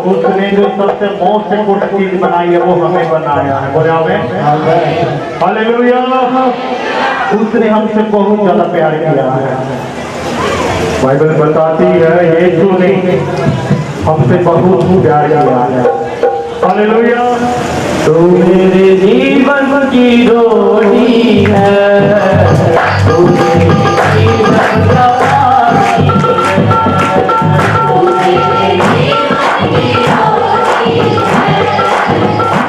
उसने जो सबसे मोस्ट इम्पोर्टेंट चीज बनाई है वो हमें बनाया है। बोले आमीन, हालेलुया। उसने हमसे बहुत ज्यादा प्यार किया है। बाइबल बताती है यीशु ने हमसे बहुत प्यार किया है। हालेलुया। तू मेरे जीवन की रोटी है, तू मेरे जीवन का पानी है, तू मेरे जीवन की रोटी है,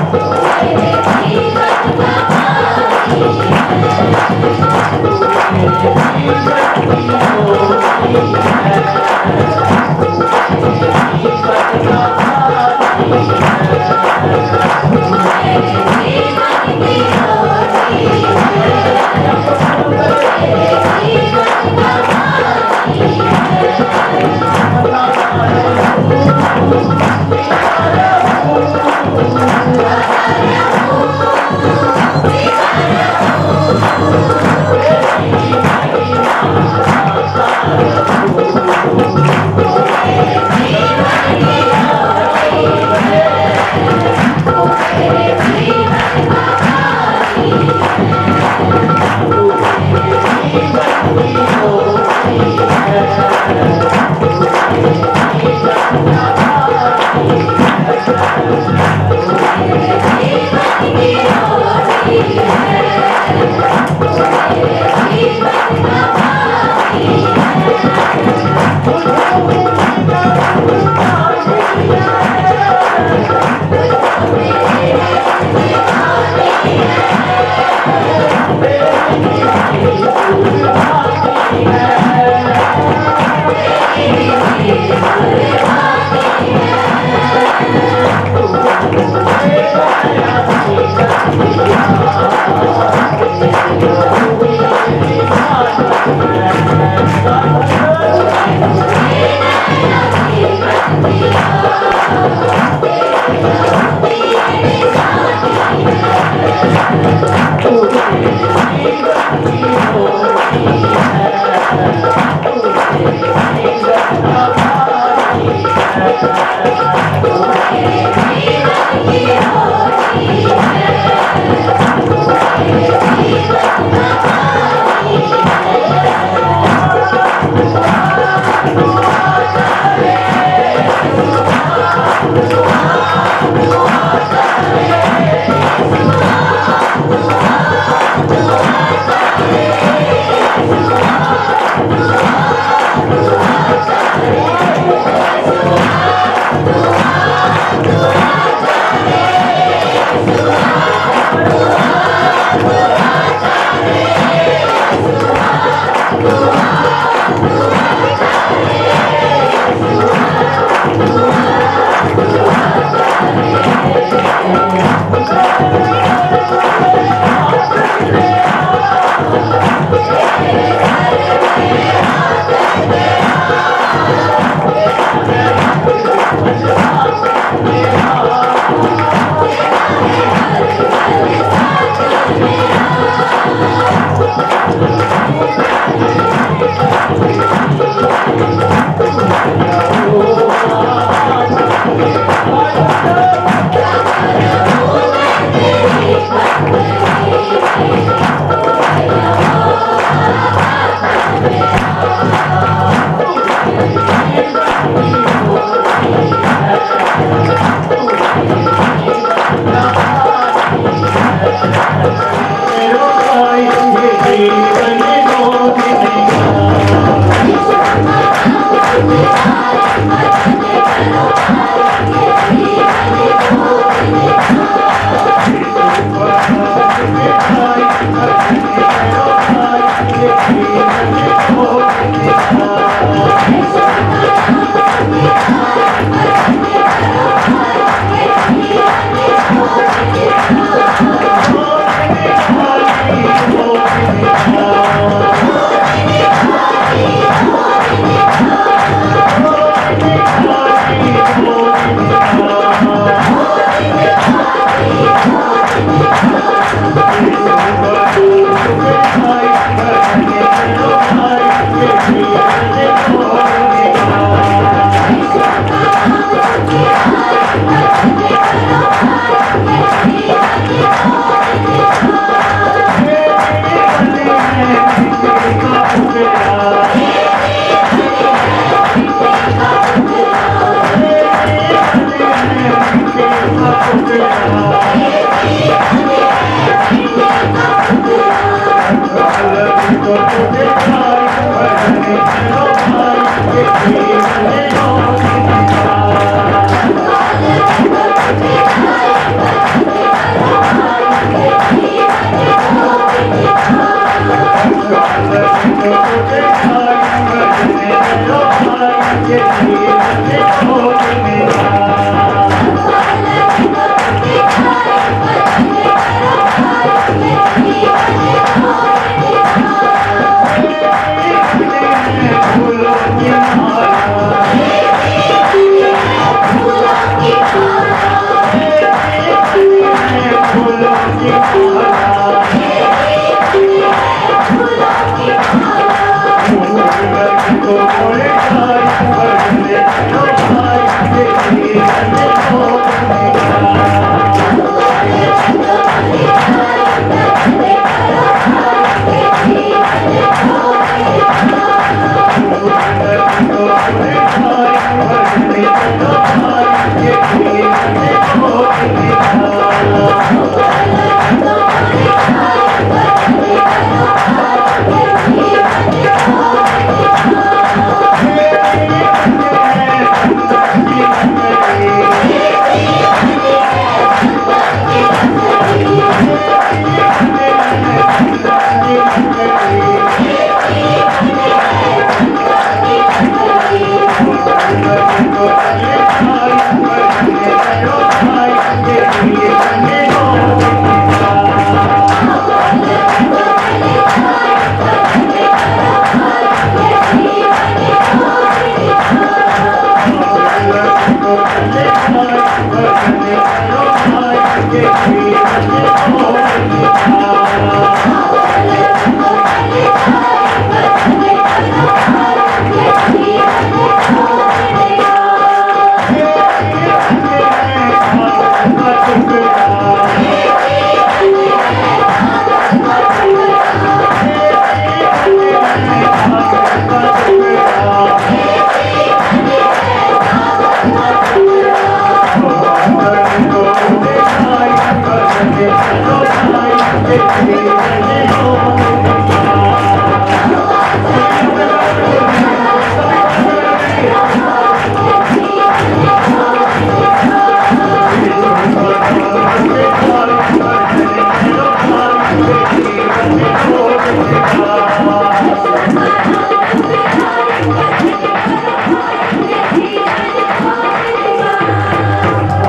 तू मेरे जीवन का पानी है, तू मेरे जीवन की रोटी है, तू मेरे जीवन का पानी है।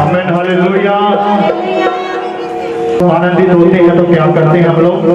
आमीन हालेलुया। आनंदित होते हैं तो क्या करते हैं हम लोग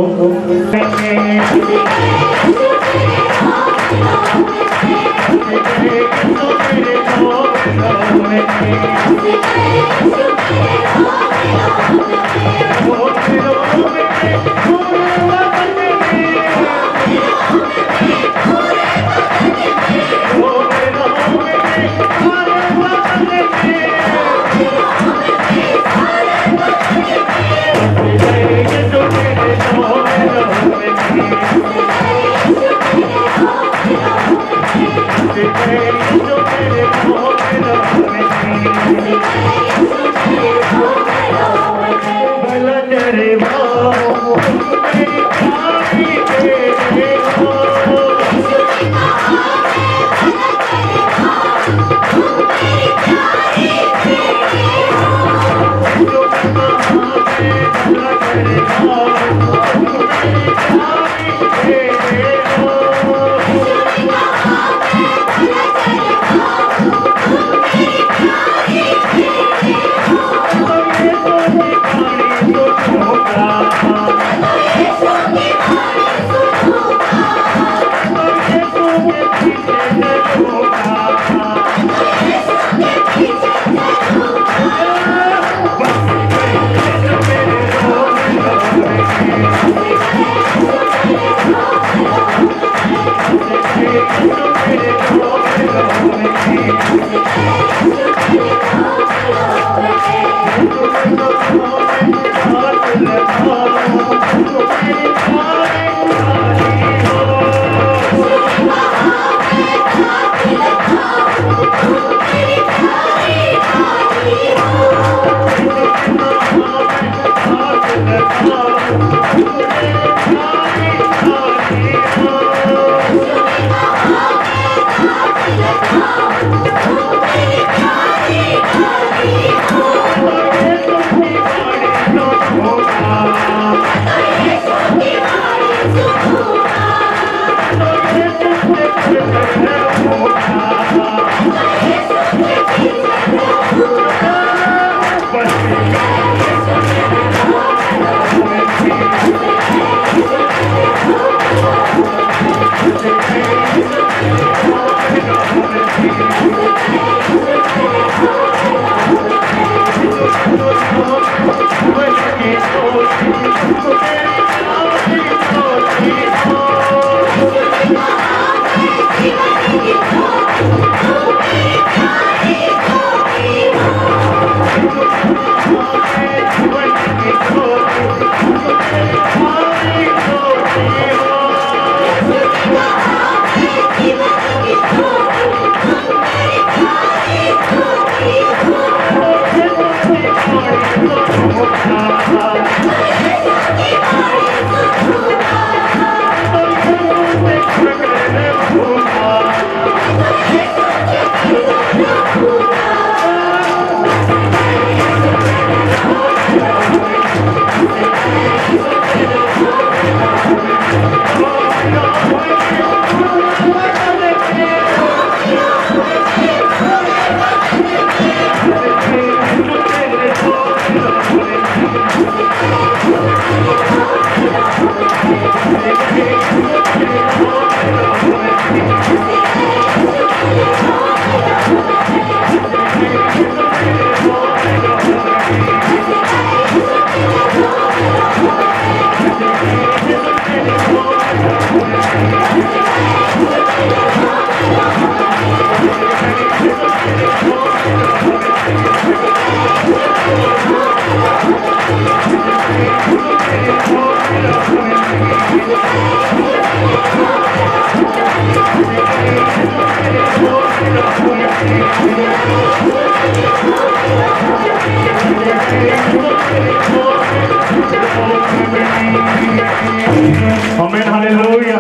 आमीन हालेलुया।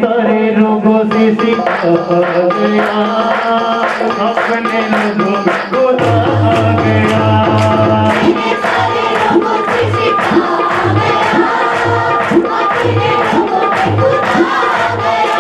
सारे रोगों से सिखा गया, अपने लोगों को ला गया। सारे लोगों से सिखा गया, अपने लोगों को खुदा गया।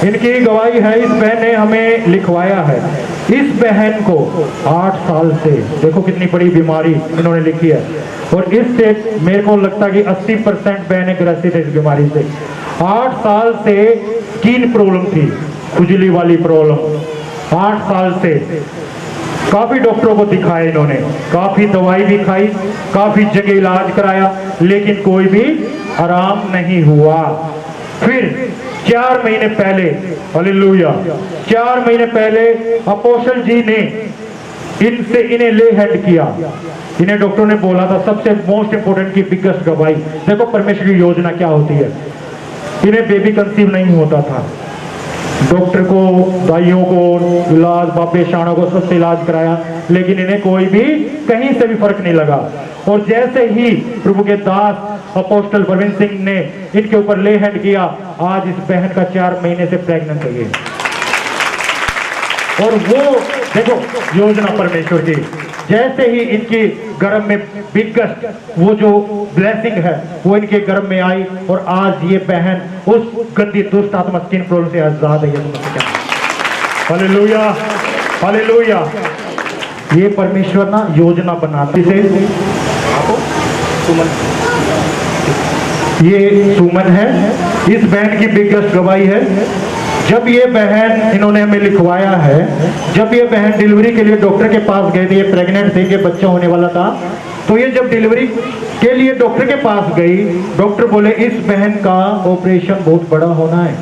इनकी गवाही है, इस बहन ने हमें लिखवाया है। इस बहन को 8 साल से, देखो कितनी बड़ी बीमारी इन्होंने लिखी है, और इससे मेरे को लगता है कि 80% बहनें ग्रसित है इस बीमारी से। 8 साल से स्किन प्रॉब्लम थी, खुजली वाली प्रॉब्लम। 8 साल से काफी डॉक्टरों को दिखाया इन्होंने, काफी दवाई भी खाई, काफी जगह इलाज कराया, लेकिन कोई भी आराम नहीं हुआ। फिर 4 महीने पहले, हालेलुया, 4 महीने पहले अपोस्टल जी ने इन्हें ले हैंड किया। इन्हें डॉक्टर ने बोला था, सबसे मोस्ट इंपोर्टेंट की बिगेस्ट गवाही, देखो परमेश्वर की योजना क्या होती है। इन्हें बेबी कंसीव नहीं होता था, डॉक्टर को, दाइयों को इलाज, बाबे शानों को सबसे इलाज कराया, लेकिन इन्हें कोई भी कहीं से भी फर्क नहीं लगा। और जैसे ही प्रभु के दास अपोस्टल प्रवीण सिंह ने इनके ऊपर ले हैंड किया, आज इस बहन का 4 महीने से प्रेग्नेंट है ये। और वो देखो योजना परमेश्वर की, जैसे ही इनकी गर्भ में बिगेस्ट वो जो ब्लेसिंग है वो इनके गर्भ में आई, और आज ये बहन उस गंदी दुष्ट आत्मा स्किन प्रॉब्लम से आजाद है। Hallelujah, hallelujah. ये परमेश्वर ना योजना बनाते से। ये सुमन है, इस बहन की बिगेस्ट गवाही है। जब ये बहन, इन्होंने हमें लिखवाया है, जब ये बहन डिलीवरी के लिए डॉक्टर के पास गए थे, ये प्रेग्नेंट थे, ये बच्चा होने वाला था, तो ये जब डिलीवरी के लिए डॉक्टर के पास गई, डॉक्टर बोले इस बहन का ऑपरेशन बहुत बड़ा होना है,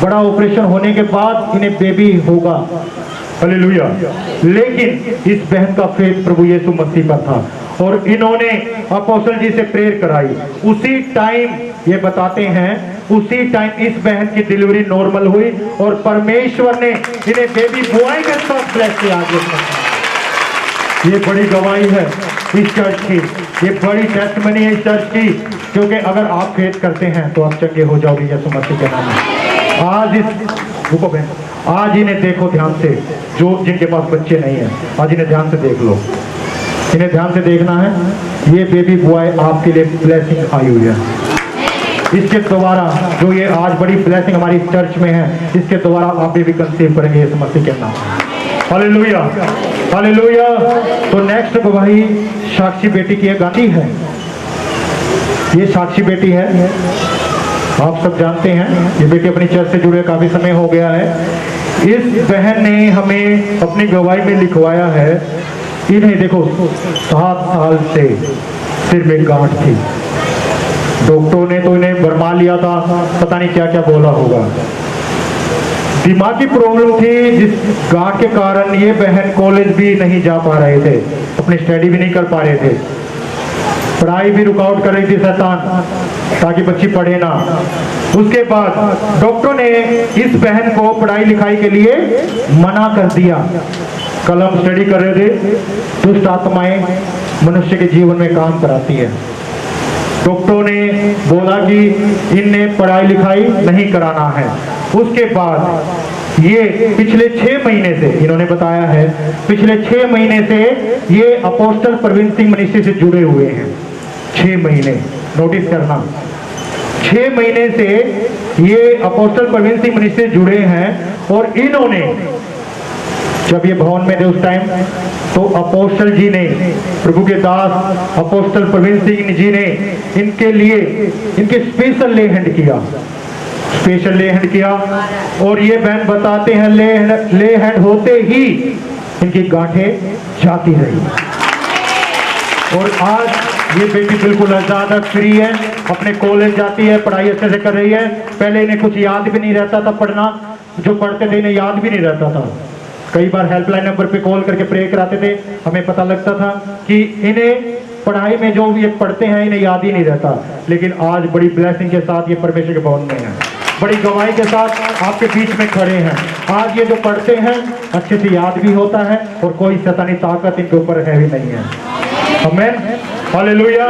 बड़ा ऑपरेशन होने के बाद इन्हें बेबी होगा। हालेलुया। लेकिन इस बहन का फेथ प्रभु यीशु मसीह पर था, और इन्होंने अपोस्टल जी से प्रेयर कराई। उसी टाइम ये बताते हैं, उसी टाइम इस बहन की डिलीवरी नॉर्मल हुई, और परमेश्वर ने इन्हें बेबी बॉय के साथ ब्लेस किया। ये बड़ी गवाही है। इस चर्च की, ये बड़ी टेस्टमनी है इस चर्च की, क्योंकि अगर आप फेथ करते हैं तो आप चंगे हो जाओगे यीशु मसीह के नाम में। आज इस रुको बहन, आज इन्हें देखो ध्यान से, जो जिनके पास बच्चे नहीं है, आज इन्हें ध्यान से देख लो, इन्हें ध्यान से देखना है। ये बेबी बॉय आपके लिए ब्लेसिंग आई हुई है। इसके द्वारा जो ये आज बड़ी ब्लेसिंग हमारी चर्च में है, इसके द्वारा आप भी कंसीव करेंगे यीशु मसीह के नाम। Hallelujah, hallelujah. तो नेक्स्ट गवाही साक्षी बेटी की गाती है। ये साक्षी बेटी है, आप सब जानते हैं, ये बेटी अपनी चर्च से जुड़े काफी समय हो गया है। इस बहन ने हमें अपनी गवाही में लिखवाया है, इन्हें देखो 7 साल से सिर में गांठ थी। डॉक्टरों ने तो इन्हें भरमा लिया था, पता नहीं क्या क्या बोला होगा। दिमागी प्रॉब्लम थी, जिस गांठ के कारण ये बहन कॉलेज भी नहीं जा पा रहे थे, अपनी स्टडी भी नहीं कर पा रहे थे, पढ़ाई भी रुकावट कर रही थी शैतान, ताकि बच्ची पढ़े ना। उसके बाद डॉक्टरों ने इस बहन को पढ़ाई लिखाई के लिए मना कर दिया। कल हम स्टडी कर रहे थे, दुष्ट आत्माएं मनुष्य के जीवन में काम कराती है। डॉक्टरों ने बोला कि इन्हें पढ़ाई लिखाई नहीं कराना है। उसके बाद ये पिछले 6 महीने से, इन्होंने बताया है, पिछले 6 महीने से ये अपोस्टल प्रवीण सिंह मिनिस्ट्री से जुड़े हुए हैं। 6 महीने, नोटिस करना, 6 महीने से ये अपोस्टल प्रवीण सिंह मिनिस्ट्री से जुड़े हैं। और इन्होंने जब ये भवन में थे उस टाइम, तो अपोस्टल जी ने, प्रभु के दास अपोस्टल प्रवीण सिंह जी ने इनके लिए इनके स्पेशल ले हैंड किया, स्पेशल ले हैंड किया। और ये बहन बताते हैं ले हैंड होते ही इनकी गांठें जाती रही। और आज ये बेटी बिल्कुल आजाद फ्री है, अपने कॉलेज जाती है, पढ़ाई अच्छे से कर रही है। पहले इन्हें कुछ याद भी नहीं रहता था, पढ़ना जो पढ़ते थे इन्हें याद भी नहीं रहता था। कई बार हेल्पलाइन नंबर पे कॉल करके प्रे कराते थे, हमें पता लगता था कि इन्हें पढ़ाई में जो भी पढ़ते हैं इन्हें याद ही नहीं रहता। लेकिन आज बड़ी ब्लेसिंग के साथ ये परमेश्वर के भवन में है, बड़ी गवाही के साथ आपके बीच में खड़े हैं। आज ये जो पढ़ते हैं अच्छे से याद भी होता है और कोई शैतानी ताकत इनके ऊपर है भी नहीं है। आमीन, हालेलुया।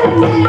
Yeah.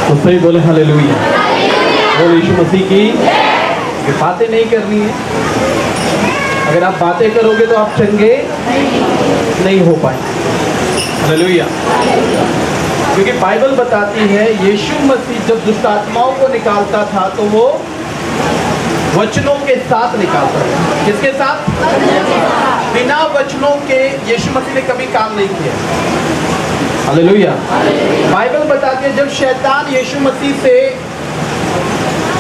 तो सही बोले हालेलुया। बोल यीशु मसीह की। ये बातें नहीं करनी है। अगर आप बातें करोगे तो आप चंगे नहीं हो पाएंगे। हालेलुया। क्योंकि बाइबल बताती है यीशु मसीह जब दुष्ट आत्माओं को निकालता था तो वो वचनों के साथ निकालता था। किसके साथ? बिना वचनों के यीशु मसीह ने कभी काम नहीं किया। हालेलुया। बाइबल बताती है जब शैतान यीशु मसीह से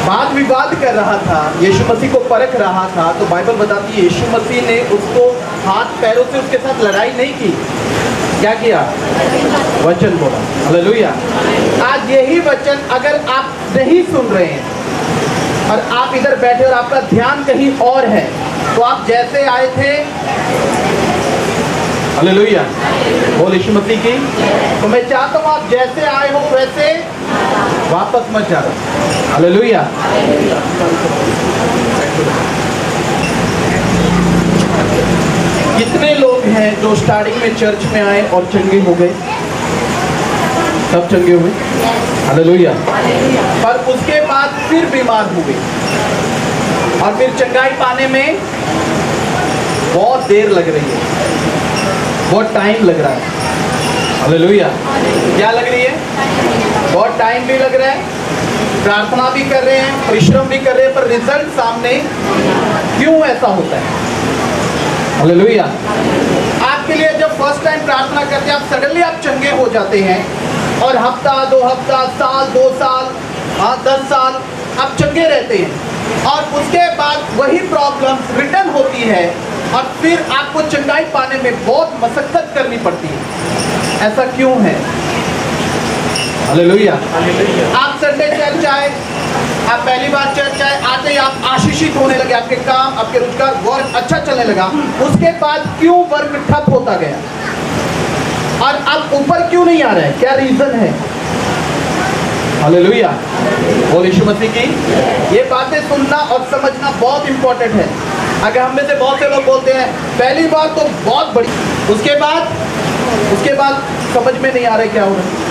वाद विवाद कर रहा था, यीशु मसीह को परख रहा था, तो बाइबल बताती है यीशु मसीह ने उसको हाथ पैरों से उसके साथ लड़ाई नहीं की। क्या किया? वचन बोला। हालेलुया। आज यही वचन अगर आप नहीं सुन रहे हैं और आप इधर बैठे और आपका ध्यान कहीं और है, तो आप जैसे आए थे, हालेलुया, बोल यीशु मसीह की। तो मैं चाहता हूँ आप जैसे आए हो वैसे वापस मत जाना। हालेलुया। कितने लोग हैं जो स्टार्टिंग में चर्च में आए और चंगे हो गए? सब चंगे हुए। हालेलुया। पर उसके बाद फिर बीमार हुए और फिर चंगाई पाने में बहुत देर लग रही है, बहुत टाइम लग रहा है। हालेलुया। क्या लग रही है? बहुत टाइम भी लग रहा है, प्रार्थना भी कर रहे हैं, परिश्रम भी कर रहे हैं, पर रिजल्ट सामने। क्यों ऐसा होता है? हालेलुया। आपके लिए जब फर्स्ट टाइम प्रार्थना करते हैं आप सडनली आप चंगे हो जाते हैं और हफ्ता, 2 हफ्ता, साल, 2 साल, 10 साल आप चंगे रहते हैं और उसके बाद वही प्रॉब्लम रिटर्न होती है और फिर आपको चंगाई पाने में बहुत मशक्कत करनी पड़ती है। ऐसा क्यों है? हालेलुया। आप संडे चर्च आए, आप पहली बार चर्च आए, आते ही आप आशीषित होने लगे, आपके काम, आपके रोजगार, वर्क अच्छा चलने लगा। उसके बाद क्यों वर्क ठप होता गया और अब ऊपर क्यों नहीं आ रहा है? क्या रीजन है? हालेलुया। बोल यीशु मसीह की। ये बातें सुनना और समझना बहुत इंपॉर्टेंट है। अगर हम में से बहुत से लोग बोलते हैं पहली बार तो बहुत बड़ी, उसके बाद समझ में नहीं आ रहा है क्या हो रहा है।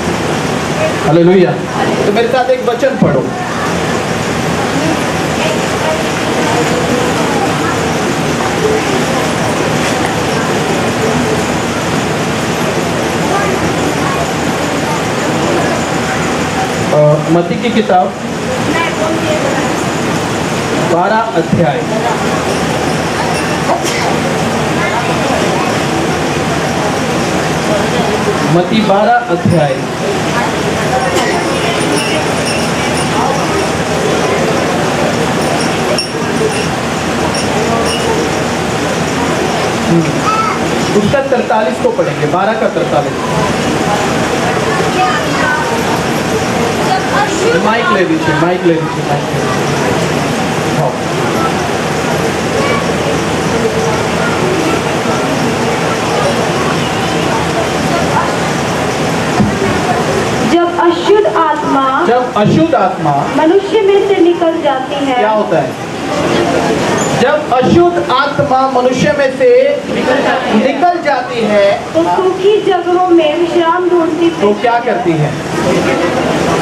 हालेलुया। तो मेरे साथ एक वचन पढ़ो। मत्ती की किताब 12 अध्याय, मत्ती 12 अध्याय, उसका 43 को पढ़ेंगे, 12 का 43। माइक ले लीजिए, माइक ले लीजिए, माइक ले लीजिए। हाँ। जब अशुद्ध आत्मा मनुष्य में से निकल जाती है, क्या होता है? जब अशुद्ध आत्मा मनुष्य में से निकल जाती है तो सूखी जगहों में विश्राम ढूंढती तो क्या करती है?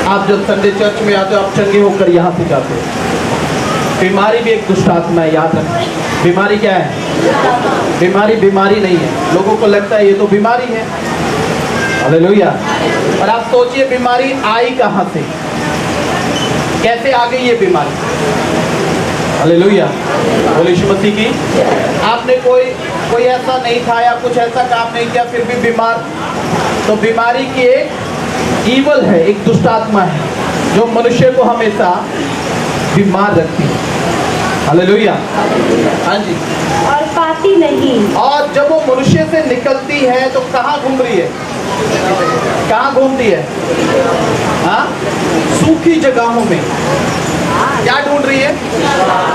आप जब संडे चर्च में आते हो, आप चंगे होकर यहाँ से जाते हो। बीमारी भी एक दुष्ट आत्मा है, याद रखें। बीमारी क्या है? बीमारी बीमारी नहीं है। लोगों को लगता है ये तो बीमारी है। हालेलुया। और आप सोचिए बीमारी आई कहाँ से, कैसे आ गई ये बीमारी? हालेलुया। बोले यीशु मसीह की। आपने कोई ऐसा नहीं खाया, कुछ ऐसा काम नहीं किया, फिर भी बीमार। तो बीमारी की एक ईवल है, एक दुष्ट आत्मा है जो मनुष्य को हमेशा बीमार रखती है। हालेलुया। हाँ जी। और पाती नहीं। और जब वो मनुष्य से निकलती है तो कहाँ घूम रही है? कहाँ घूमती है? हाँ, सूखी जगहों में। क्या ढूंढ रही है?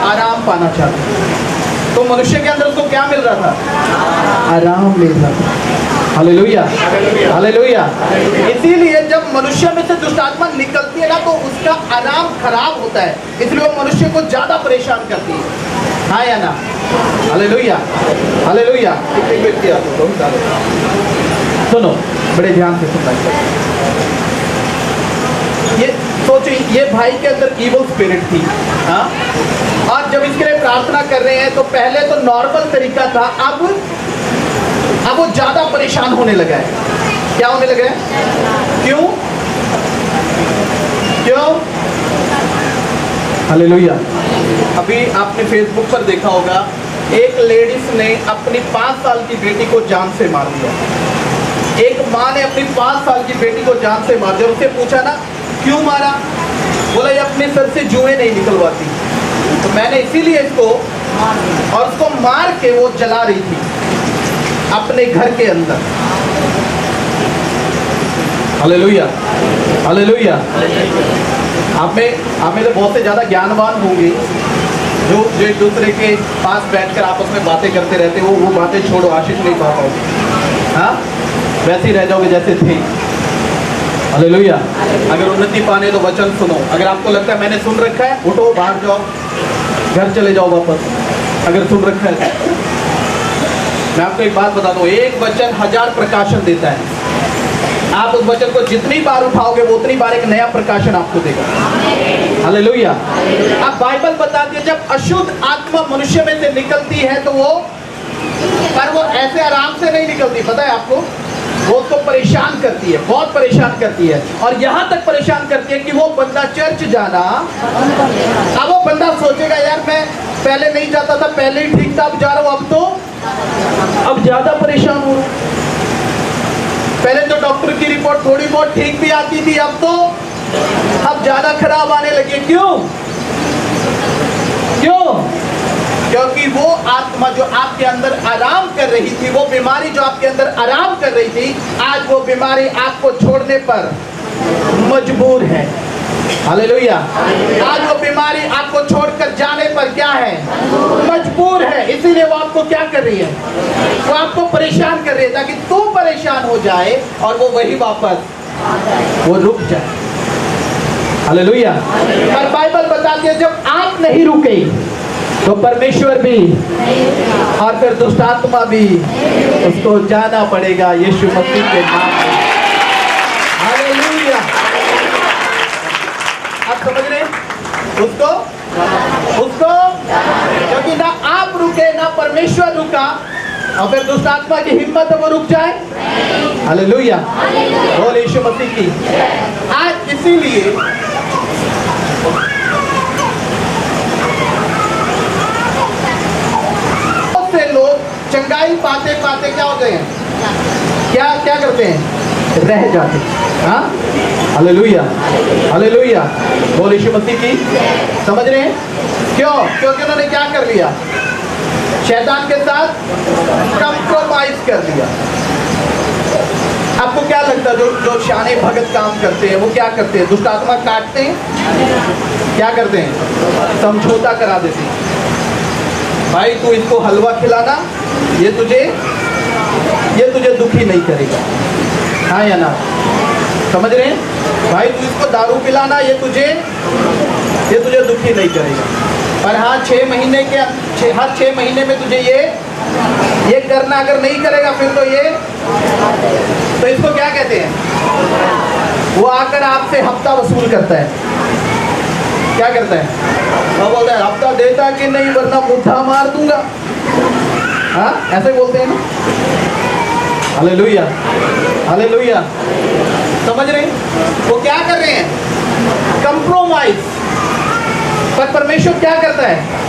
आराम पाना चाहती है। तो मनुष्य के अंदर उसको क्या मिल रहा था? आराम मिल रहा था। Hallelujah, hallelujah. इसीलिए जब मनुष्य में से दुष्ट आत्मा निकलती है ना, तो उसका आराम खराब होता है, इसलिए वो मनुष्य को ज्यादा परेशान करती है। हाँ या ना? Hallelujah, hallelujah. सुनो, बड़े ध्यान से सुनना। ये सोचिए, ये भाई के अंदर ईवल स्पिरिट थी। हाँ, और जब इसके लिए प्रार्थना कर रहे हैं तो पहले तो नॉर्मल तरीका था, अब वो ज्यादा परेशान होने लगा है। क्या होने लगा है? क्यों? क्यों? हालेलुया। अभी आपने फेसबुक पर देखा होगा, एक लेडीज ने अपनी 5 साल की बेटी को जान से मार दिया। एक माँ ने अपनी 5 साल की बेटी को जान से मार दिया। उससे पूछा ना क्यों मारा? बोला ये अपने सर से जुएं नहीं निकलवाती, तो मैंने इसीलिए इसको, और उसको मार के वो जला रही थी अपने घर के अंदर। Hallelujah, hallelujah. आप में तो बहुत से ज़्यादा ज्ञानवान होंगे जो एक दूसरे के पास बैठकर आपस में बातें करते रहते हो। वो बातें छोड़ो, आशीष नहीं पा पाओगे। हाँ, वैसे ही रह जाओगे जैसे थे। हालेलुया। अगर उन्नति पाने तो वचन सुनो। अगर आपको लगता है मैंने सुन रखा है, उठो, बाहर जाओ, घर चले जाओ वापस। अगर सुन रखा है, मैं आपको एक बात बता दूं, एक वचन 1000 प्रकाशन देता है। आप उस वचन को जितनी बार उठाओगे वो उतनी बार एक नया प्रकाशन आपको देगा। हालेलुया। अब बाइबल बताती है जब अशुद्ध आत्मा मनुष्य में से निकलती है तो वो ऐसे आराम से नहीं निकलती, पता है आपको? वो उसको परेशान करती है, बहुत परेशान करती है। और यहाँ तक परेशान करती है कि वो बंदा चर्च जाना, अब वो बंदा सोचेगा यार मैं पहले नहीं जाता था, पहले ही ठीक था, अब जा रहा हूँ, अब ज्यादा परेशान हो। पहले तो डॉक्टर की रिपोर्ट थोड़ी बहुत ठीक भी आती थी, अब ज्यादा खराब आने लगी। क्यों? क्योंकि वो आत्मा जो आपके अंदर आराम कर रही थी, वो बीमारी जो आपके अंदर आराम कर रही थी, आज वो बीमारी आपको छोड़ने पर मजबूर है। हालेलुया। आज वो बीमारी आपको छोड़कर जाने पर क्या है? मजबूर है। इसीलिए वो आपको क्या कर रही है? वो आपको परेशान कर रही है ताकि तू परेशान हो जाए और वो वही वापस वो रुक जाए। हालेलुया। पर बाइबल बताती है जब आप नहीं रुके तो परमेश्वर भी और फिर दुष्ट आत्मा भी उसको जाना पड़ेगा यीशु मसीह के नाम में। हालेलुया। आप समझ रहे? उसको क्योंकि ना आप रुके ना परमेश्वर रुका, और फिर दुष्ट आत्मा की हिम्मत है वो रुक जाए। हालेलुया। बोल यीशु मसीह की। आज इसीलिए चंगाई पाते पाते क्या होते हैं? क्या करते हैं? रह जाते। हाँ, हालेलुया, हालेलुया। बोल यीशु मसीह की। समझ रहे हैं? क्योंकि उन्होंने क्या कर लिया? शैतान के साथ कंप्रोमाइज कर दिया। आपको क्या लगता है जो शाने भगत काम करते हैं वो क्या करते हैं? दुष्ट आत्मा काटते हैं, क्या करते हैं? समझौता करा देते हैं। भाई तू इसको हलवा खिलाना, ये तुझे दुखी नहीं करेगा, हाँ या ना? समझ रहे हैं? भाई तू इसको दारू पिलाना, ये तुझे दुखी नहीं करेगा। और हाँ 6 महीने के हर 6 महीने में तुझे ये करना, अगर नहीं करेगा फिर तो इसको क्या कहते हैं? वो आकर आपसे हफ्ता वसूल करता है। क्या करता है? वो बोलता है हफ्ता देता कि नहीं वरना मुद्दा मार दूंगा, हाँ ऐसे बोलते हैं ना। Hallelujah, hallelujah. समझ रहे हैं? वो क्या कर रहे हैं? कंप्रोमाइज। पर परमेश्वर क्या करता है?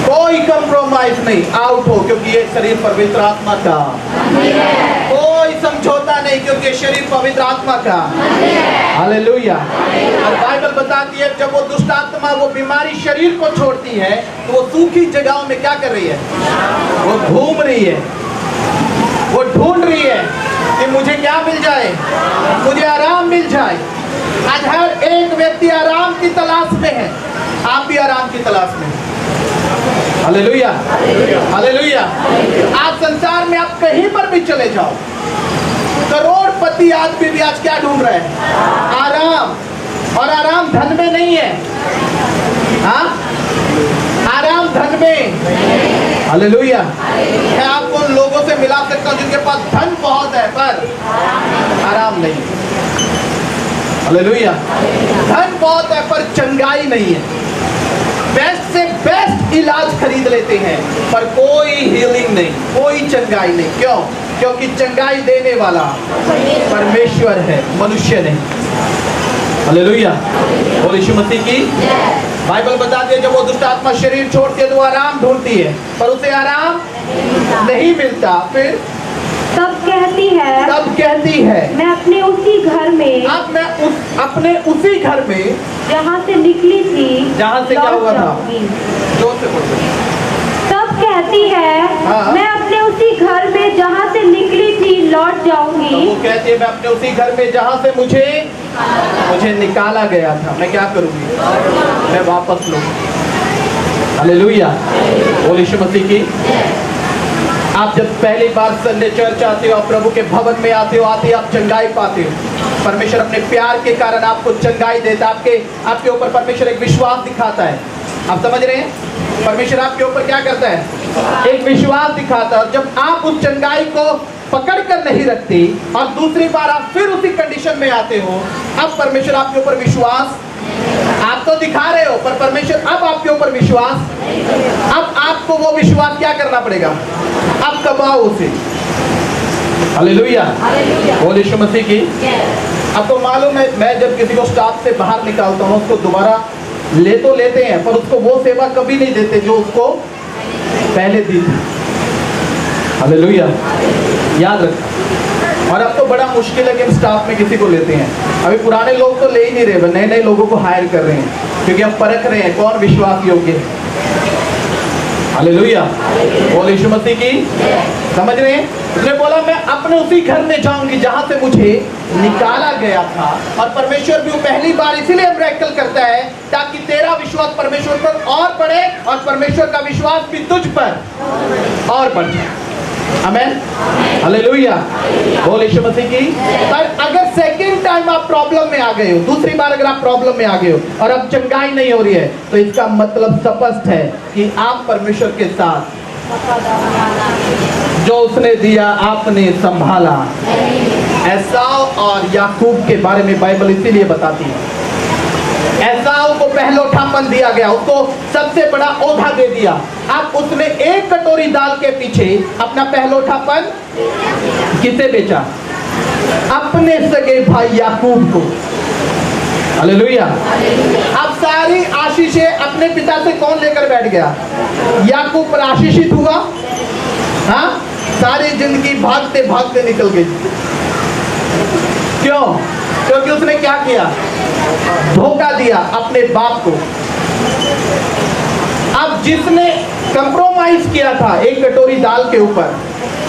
कोई कंप्रोमाइज नहीं, आउट हो, क्योंकि ये शरीर पवित्र आत्मा का। कोई समझौता नहीं, क्योंकि ये शरीर पवित्र आत्मा का। हालेलुया। और बाइबल बताती है जब वो दुष्ट आत्मा वो बीमारी शरीर को छोड़ती है तो वो सूखी जगहों में क्या कर रही है? वो घूम रही है, वो ढूंढ रही है कि मुझे क्या मिल जाए, मुझे आराम मिल जाए। आज हर एक व्यक्ति आराम की तलाश में है, आप भी आराम की तलाश में हैं। Hallelujah, hallelujah. आज संसार में आप कहीं पर भी चले जाओ, करोड़पति आदमी भी आज क्या ढूंढ रहे हैं? आराम। और आराम धन में नहीं है, हाँ आराम धन में। हालेलुया। मैं आपको उन लोगों से मिला सकता हूँ जिनके पास धन बहुत है पर आराम नहीं। हालेलुया। धन बहुत है पर चंगाई नहीं है। बेस्ट से बेस्ट इलाज खरीद लेते हैं पर कोई हीलिंग नहीं, कोई चंगाई नहीं। क्यों? क्योंकि चंगाई देने वाला परमेश्वर है, मनुष्य नहीं। हालेलुया। और यीशु मसीह की बाइबल बताती है जब वो दुष्ट आत्मा शरीर छोड़ती है तो आराम ढूंढती है पर उसे आराम नहीं मिलता। फिर तब कहती है मैं अपने उसी घर में, अब मैं अपने उसी घर में जहाँ से निकली थी, जहाँ से क्या हुआ था? जोर से बोलो। तब कहती है हाँ। मैं अपने उसी घर में जहाँ से निकली थी लौट जाऊंगी। तो वो कहती है मैं अपने उसी घर में जहाँ से मुझे निकाला गया था, मैं क्या करूंगी? मैं वापस लूंगी। हालेलुया। बोल यीशु मसीह की। आप जब पहली बार संडे चर्च आते हो, आप प्रभु के भवन में आते हो, आते आप चंगाई पाते हो। परमेश्वर अपने प्यार के कारण आपको चंगाई देता है। आपके ऊपर परमेश्वर एक विश्वास दिखाता है। आप समझ रहे हैं? परमेश्वर आपके ऊपर क्या करता है? एक विश्वास दिखाता है। और जब आप उस चंगाई को पकड़ कर नहीं रखते और दूसरी बार आप फिर उसी कंडीशन में आते हो, अब परमेश्वर आपके ऊपर विश्वास, आप तो दिखा रहे हो पर परमेश्वर अब आपके ऊपर विश्वास, अब आपको वो विश्वास क्या करना पड़ेगा? अब कमाओ उसे। हालेलुया। बोल यीशु मसीह की। आपको मालूम है मैं जब किसी को स्टाफ से बाहर निकालता हूँ उसको दोबारा ले तो लेते हैं पर उसको वो सेवा कभी नहीं देते जो उसको पहले दी थी। हालेलुया। याद रखना। और अब तो बड़ा मुश्किल है कि हम स्टाफ में किसी को लेते हैं। अभी पुराने लोग तो ले ही नहीं रहे, नए नए लोगों को हायर कर रहे हैं क्योंकि हम परख रहे हैं कौन विश्वास योग्य है। हालेलुया। बोल यीशु मसीह की। समझ रहे हैं? उसने बोला मैं अपने उसी घर में जाऊंगी जहां से मुझे निकाला गया था। और परमेश्वर भी वो पहली बार इसीलिए मिरेकल करता है ताकि तेरा विश्वास परमेश्वर पर और बढ़े और परमेश्वर का विश्वास भी तुझ पर और बढ़ जाए। आमेन। हालेलुया। बोल यीशु मसीह की। पर अगर सेकंड टाइम आप प्रॉब्लम में आ गए हो, दूसरी बार अगर आप प्रॉब्लम में आ गए हो और अब चंगाई नहीं हो रही है तो इसका मतलब स्पष्ट है कि आप परमेश्वर के साथ जो उसने दिया आपने संभाला। एसाव और याकूब के बारे में बाइबल इसीलिए बताती है। एसाव को पहलोठापन दिया गया, उसको सबसे बड़ा ओधा दे दिया। अब उसने एक कटोरी दाल के पीछे अपना पहलोठापन किसे बेचा? अपने सगे भाई याकूब को। हालेलुया। अब सारी आशीषें अपने पिता से कौन लेकर बैठ गया? याकूब पर आशीषित हुआ। हाँ, सारी जिंदगी भागते भागते निकल गई। क्यों? क्योंकि उसने क्या किया? धोखा दिया अपने बाप को। अब जिसने कंप्रोमाइज किया था एक कटोरी दाल के ऊपर,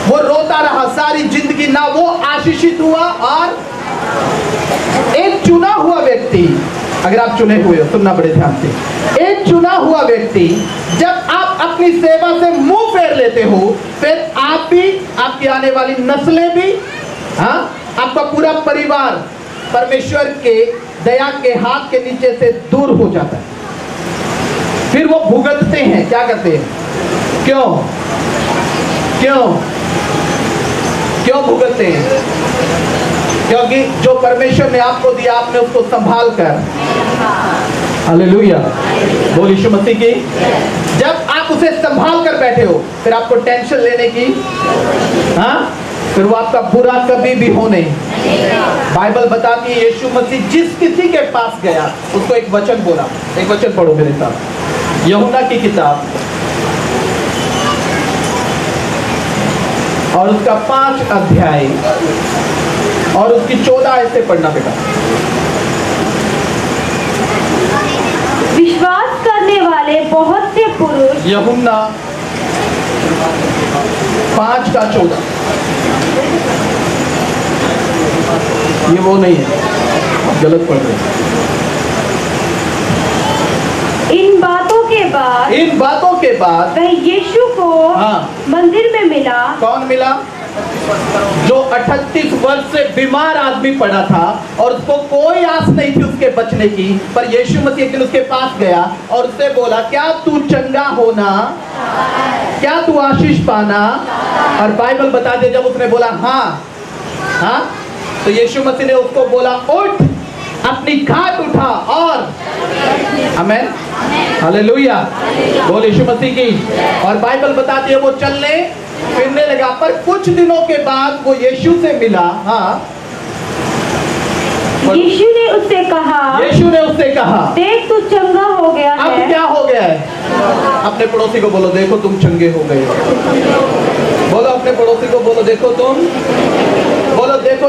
वो रोता रहा सारी जिंदगी, ना वो आशीषित हुआ। और एक चुना हुआ व्यक्ति, अगर आप चुने हुए हो, सुनना बड़े ध्यान से, एक चुना हुआ व्यक्ति जब आप अपनी सेवा से मुंह फेर लेते हो, फिर आप भी, आपकी आने वाली नस्लें भी, हाँ, आपका पूरा परिवार परमेश्वर के दया के हाथ के नीचे से दूर हो जाता है। फिर वो भुगतते हैं, क्या करते हैं? क्यों क्यों क्यों भुगतते हैं? क्योंकि जो परमेश्वर ने आपको दिया, आपने उसको संभाल कर, हालेलुया, बोल यीशु मसीह की। जब आप उसे संभाल कर बैठे हो, फिर आपको टेंशन लेने की, हाँ, फिर वो आपका बुरा कभी भी हो नहीं। बाइबल बताती है यीशु मसीह जिस किसी के पास गया, उसको एक वचन बोला। एक वचन पढ़ो मेरे साथ, यूहन्ना की किताब और उसका 5 अध्याय और उसकी 14 ऐसे पढ़ना बेटा। विश्वास करने वाले बहुत से पुरुष, यूहन्ना 5 का 14, ये वो नहीं है, आप गलत पढ़ रहे हैं। इन बातों के बाद वह यीशु को हाँ। मंदिर में मिला। कौन मिला? जो 38 वर्ष से बीमार आदमी पड़ा था और उसको कोई आस नहीं थी उसके बचने की, पर यीशु मसीह एक दिन उसके पास गया और उससे बोला, क्या तू चंगा होना, क्या तू आशीष पाना? और बाइबल बता दे, जब उसने बोला हाँ हाँ, तो यीशु मसीह ने उसको बोला, उठ, अपनी खाट उठा और, आमेन, हालेलुया, बोल यीशु मसीह की। और बाइबल बताती है वो चलने फिरने लगा। पर कुछ दिनों के बाद वो यीशु से मिला। हाँ, यीशु ने उससे कहा, देख तू चंगा हो गया अब है। क्या हो गया है? अपने पड़ोसी को बोलो, देखो तुम चंगे हो गए हो। बोलो अपने पड़ोसी को, बोलो देखो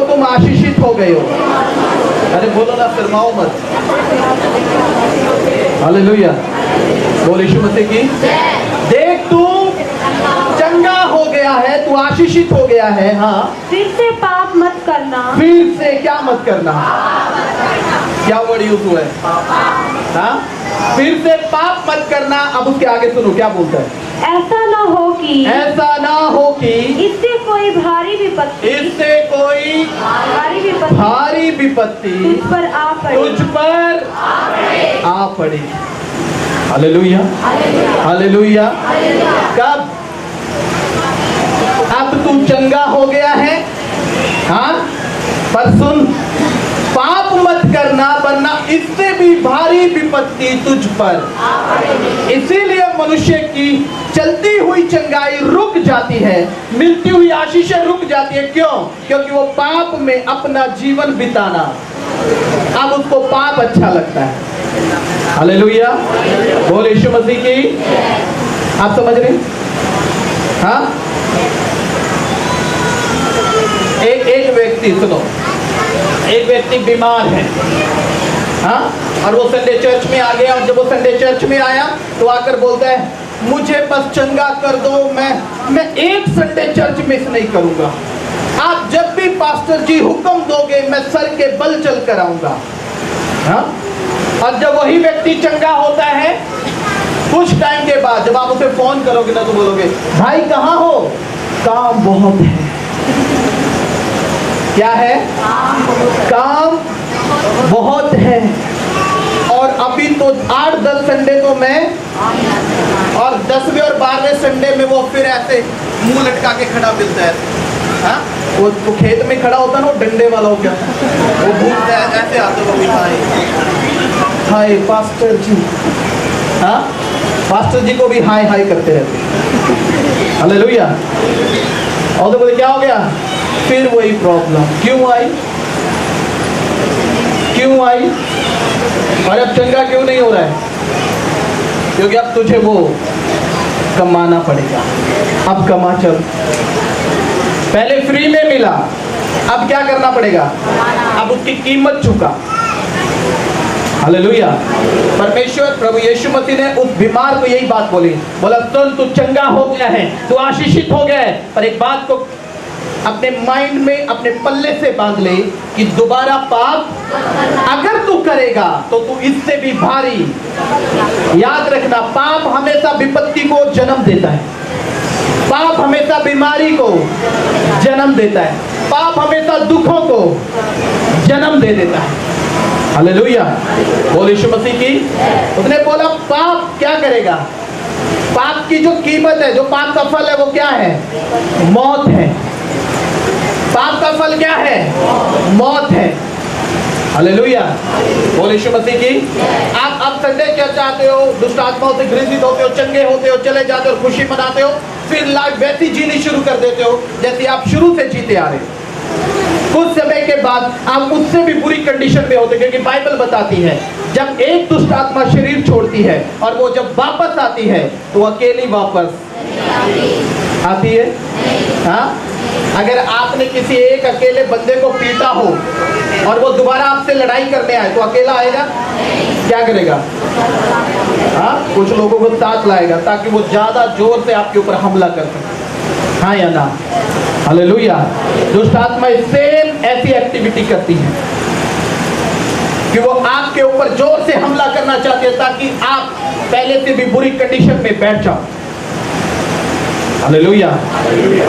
तुम आशीषित हो गए हो। अरे बोलो ना, शर्माओ मत। हालेलुया, बोल यीशु मसीह की। देख तू चंगा हो गया है, तू आशीषित हो गया है। हाँ, फिर से पाप मत करना। फिर से क्या मत करना? क्या वर्ड यूज हुआ है? हाँ, फिर से पाप मत करना। अब उसके आगे सुनो क्या बोलता है। ऐसा ना हो कि इससे कोई भारी विपत्ति तुझ पर आ पड़े। Hallelujah, hallelujah. कब? अब तू चंगा हो गया है, हाँ, पर सुन, पाप मत करना वरना इससे भी भारी विपत्ति तुझ पर। इसीलिए मनुष्य की चलती हुई चंगाई रुक जाती है, मिलती हुई आशीषें रुक जाती है। क्यों? क्योंकि वो पाप में अपना जीवन बिताना, अब उसको पाप अच्छा लगता है। हालेलुया, बोल यीशु मसीह की। आप समझ रहे? हाँ, एक व्यक्ति, सुनो, एक व्यक्ति बीमार है, हाँ, और वो संडे चर्च में आ गया। और जब वो संडे चर्च में आया तो आकर बोलता है, मुझे बस चंगा कर दो, मैं एक संडे चर्च मिस नहीं करूंगा। आप जब भी पास्टर जी हुक्म दोगे मैं सर के बल चल कर आऊंगा। हाँ, और जब वही व्यक्ति चंगा होता है, कुछ टाइम के बाद जब आप उसे फोन करोगे ना तो बोलोगे, भाई कहाँ हो? काम बहुत है। क्या है? काम बहुत है। और अभी तो 8-10 संडे तो मैं, और 10वें और 12वें संडे में वो फिर ऐसे मुंह लटका के खड़ा मिलता है। हाँ, वो खेत में खड़ा होता है ना, वो डंडे वाला हो गया, वो भूलता है, ऐसे आते वो भी, हाय पास्टर जी। हाँ, पास्टर जी को भी हाय हाय करते रहते। हालेलुया। और तो बोले क्या हो गया? फिर वही प्रॉब्लम। क्यों आई? और अब चंगा क्यों नहीं हो रहा है? क्योंकि अब तुझे वो कमाना पड़ेगा। अब कमा चल। पहले फ्री में मिला, अब क्या करना पड़ेगा? अब उसकी कीमत चुका। हालेलुया। परमेश्वर प्रभु यीशु मसीह ने उस बीमार को यही बात बोली, बोला सुन तू चंगा हो गया है, तू आशीषित हो गया है, पर एक बात को अपने माइंड में अपने पल्ले से बांध ले कि दोबारा पाप अगर तू करेगा तो तू इससे भी भारी। याद रखना, पाप हमेशा विपत्ति को जन्म देता है, पाप हमेशा बीमारी को जन्म देता है, पाप हमेशा दुखों को जन्म दे देता है। हालेलुया, बोल यीशु मसीह की। उसने बोला पाप क्या करेगा, पाप की जो कीमत है, जो पाप का फल है वो क्या है, मौत है। पाप का फल क्या है, मौत है। हालेलुया, बोल यीशु मसीह की। आप संडे क्या चाहते हो, दुष्ट आत्माओं से घृणित होते हो, चंगे होते हो, चले जाते हो, खुशी मनाते हो, फिर लाइफ वैसी जीनी शुरू कर देते हो जैसे आप शुरू से जीते आ रहे हो। कुछ समय के बाद आप उससे भी बुरी कंडीशन में होते, क्योंकि बाइबल बताती है जब एक दुष्ट आत्मा शरीर छोड़ती है और वो जब वापस आती है तो अकेली वापस आती है। हाँ, अगर आपने किसी एक अकेले बंदे को पीटा हो और वो दोबारा आपसे लड़ाई करने आए तो अकेला आएगा, क्या करेगा? हाँ, कुछ लोगों को साथ लाएगा ताकि वो ज्यादा जोर से आपके ऊपर हमला कर सके। हाँ या ना? हालेलुया। दुष्ट आत्मा सेम ऐसी एक्टिविटी करती है कि वो आपके ऊपर जोर से हमला करना चाहते हैं ताकि आप पहले से भी बुरी कंडीशन में बैठ जाओ। Hallelujah,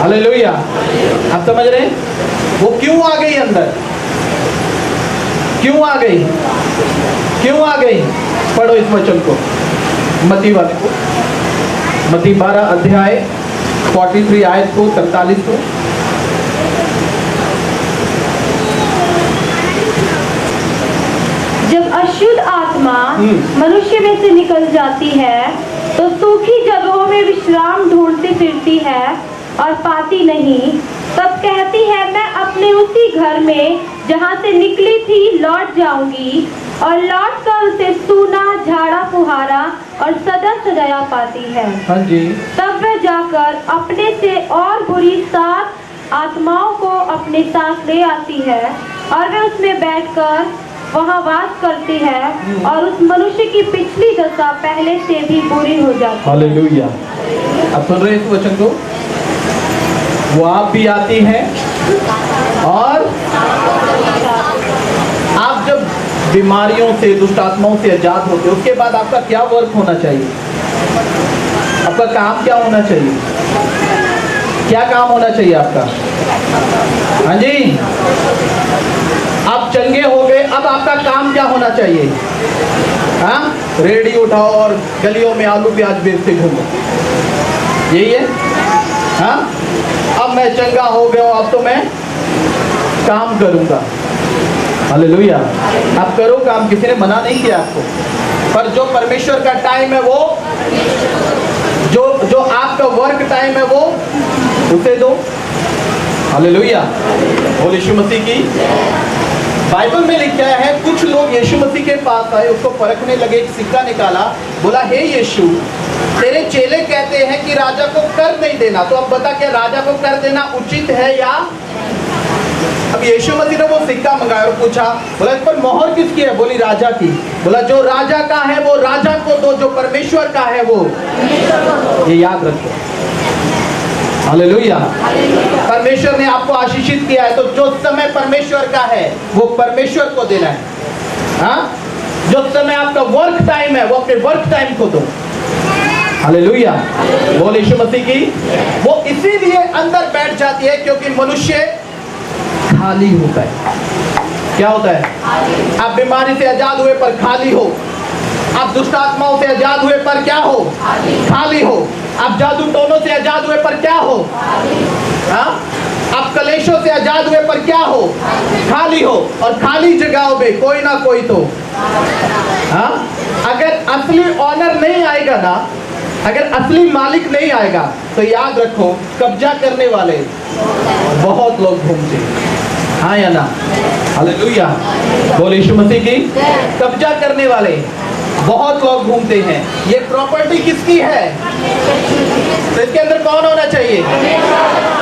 hallelujah. आप समझ रहे हैं? वो क्यों आ गई अंदर, क्यों आ गई, क्यों आ गई? पढ़ो इस वचन को, मत्ती वाले को, मत्ती 12 अध्याय 43 आयत को 43 को। जब अशुद्ध आत्मा मनुष्य में से निकल जाती है तो सूखी जगहों में विश्राम ढूंढती फिरती है और पाती नहीं। तब कहती है मैं अपने उसी घर में जहाँ से निकली थी लौट जाऊंगी, और लौट कर उसे सूना, झाड़ा फुहारा और सजा सजाया पाती है। हाँ जी। तब वह जाकर अपने से और बुरी 7 आत्माओं को अपने साथ ले आती है और वह उसमें बैठकर वहाँ वास करती है, और उस मनुष्य की पिछली दशा पहले से भी बुरी हो जाती है। हालेलुया। अब सुन रहे हैं इस वचन को? वो आप भी आती है और आप जब बीमारियों से, दुष्ट आत्माओं से आजाद होते हो, उसके बाद आपका क्या वर्क होना चाहिए? आपका काम क्या होना चाहिए? क्या काम होना चाहिए आपका? हाँ जी, आप चंगे हो गए, अब आपका काम क्या होना चाहिए? हाँ, रेडी उठाओ और गलियों में आलू प्याज बेचते घूमो, यही है? हाँ, अब मैं चंगा हो गया हूं, अब तो मैं काम करूंगा। हालेलुया। आप करो काम, किसी ने मना नहीं किया आपको, पर जो परमेश्वर का टाइम है वो, जो आपका वर्क टाइम है वो उसे दो। हालेलुया, बोल यीशु मसीह की। बाइबल में लिखा है कुछ लोग यीशु मसीह के पास आए, उसको परखने लगे, एक सिक्का निकाला, बोला हे यीशु, तेरे चेले कहते हैं कि राजा को कर नहीं देना, तो अब बता क्या राजा को कर देना उचित है या? अब यीशु मसीह ने वो सिक्का मंगाया और पूछा, बोला इस पर मोहर किसकी है? बोली राजा की। बोला जो राजा का है वो राजा को दो, जो परमेश्वर का है वो, ये याद रखो। हालेलुया। परमेश्वर ने आपको आशीषित किया है, तो जो समय परमेश्वर का है वो परमेश्वर को देना है। हाँ, जो समय आपका वर्क टाइम है वो अपने वर्क टाइम को दो। हालेलुया, बोल यीशु मसीह की। वो इसीलिए अंदर बैठ जाती है क्योंकि मनुष्य खाली होता है। क्या होता है? आप बीमारी से आजाद हुए पर खाली हो, आप दुष्ट आत्माओं से आजाद हुए पर क्या हो? खाली हो। आप जादू टोनों से आजाद हुए पर क्या हो? हाँ, आप कलेशों से आजाद हुए पर क्या हो? खाली हो। और खाली जगहों में कोई ना कोई तो, हाँ, अगर असली ऑनर नहीं आएगा ना, अगर असली मालिक नहीं आएगा तो याद रखो कब्जा करने वाले बहुत लोग घूमते हैं। हाँ या ना? हालेलुया, बोल यीशु मसीह की। कब्जा करने वाले बहुत लोग घूमते हैं। ये प्रॉपर्टी किसकी है? तो इसके अंदर कौन होना चाहिए?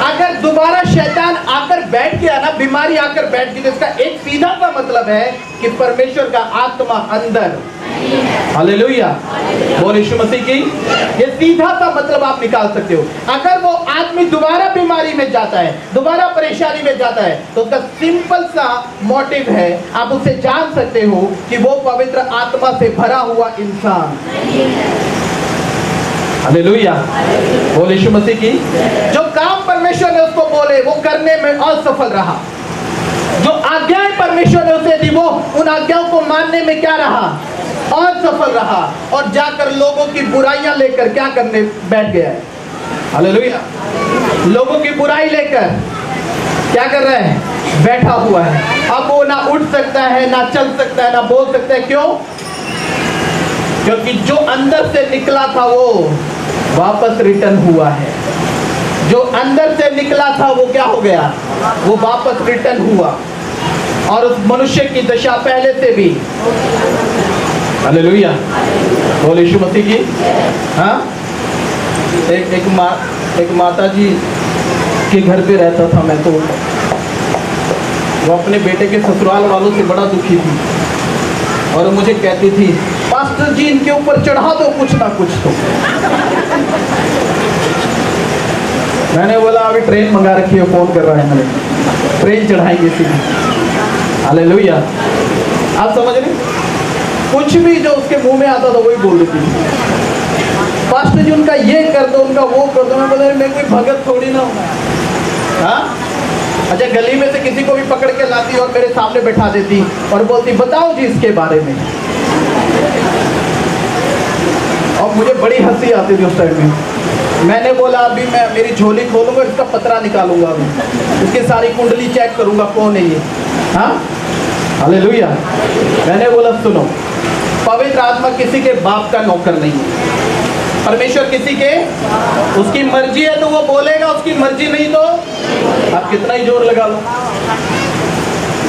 अगर दोबारा शैतान आकर बैठ गया ना, बीमारी आकर बैठ गई, तो इसका एक सीधा सा मतलब है कि परमेश्वर का आत्मा अंदर। हालेलुया, बोल यीशु मसीह की। ये सीधा सा मतलब आप निकाल सकते हो। अगर वो आदमी दोबारा बीमारी में जाता है, दोबारा परेशानी में जाता है, तो उसका सिंपल सा मोटिव है, आप उससे जान सकते हो कि वो पवित्र आत्मा से भरा हुआ इंसान। हालेलुया, बोल यीशु मसीह की। जो काम परमेश्वर ने उसको बोले वो करने में असफल रहा, जो आज्ञाएं परमेश्वर ने उसे दी वो उन आज्ञाओं को मानने में क्या रहा, असफल रहा, और जाकर लोगों की बुराइयां लेकर क्या करने बैठ गया है। हालेलुया, लोगों की बुराई लेकर क्या कर रहा है, बैठा हुआ है। अब वो ना उठ सकता है, ना चल सकता है, ना बोल सकता है। क्यों? क्योंकि जो अंदर से निकला था वो वापस रिटर्न हुआ है। जो अंदर से निकला था वो क्या हो गया, वो वापस रिटर्न हुआ। और उस मनुष्य की दशा पहले से भी, हालेलुया, बोल यीशु मसीह की। हाँ, एक माता जी के घर पे रहता था मैं, तो वो अपने बेटे के ससुराल वालों से बड़ा दुखी थी, और वो मुझे कहती थी, पास्टर जी इनके ऊपर चढ़ा दो कुछ ना कुछ। तो मैंने बोला अभी ट्रेन मंगा रखी है, फोन कर रहा है, मैंने ट्रेन चढ़ाएंगे सीधे। हालेलुया, आप समझ रहे? कुछ भी जो उसके मुंह में आता था वही बोल देती थी, पास्टर जी उनका ये कर दो, उनका वो कर दो। मैं बोला मैं कोई भगत थोड़ी ना हूँ। हाँ, अच्छा, गली में से किसी को भी पकड़ के लाती और मेरे सामने बैठा देती और बोलती बताओ जी इसके बारे में। और मुझे बड़ी हंसी आती थी उस टाइम में। मैंने बोला अभी मैं मेरी झोली खोलूंगा, इसका पतरा निकालूंगा, अभी इसकी सारी कुंडली चेक करूंगा कौन है ये। हाँ, हालेलुया। मैंने बोला सुनो, पवित्र आत्मा किसी के बाप का नौकर नहीं है। परमेश्वर किसी के, उसकी मर्जी है तो वो बोलेगा, उसकी मर्जी नहीं तो आप कितना ही जोर लगा लो।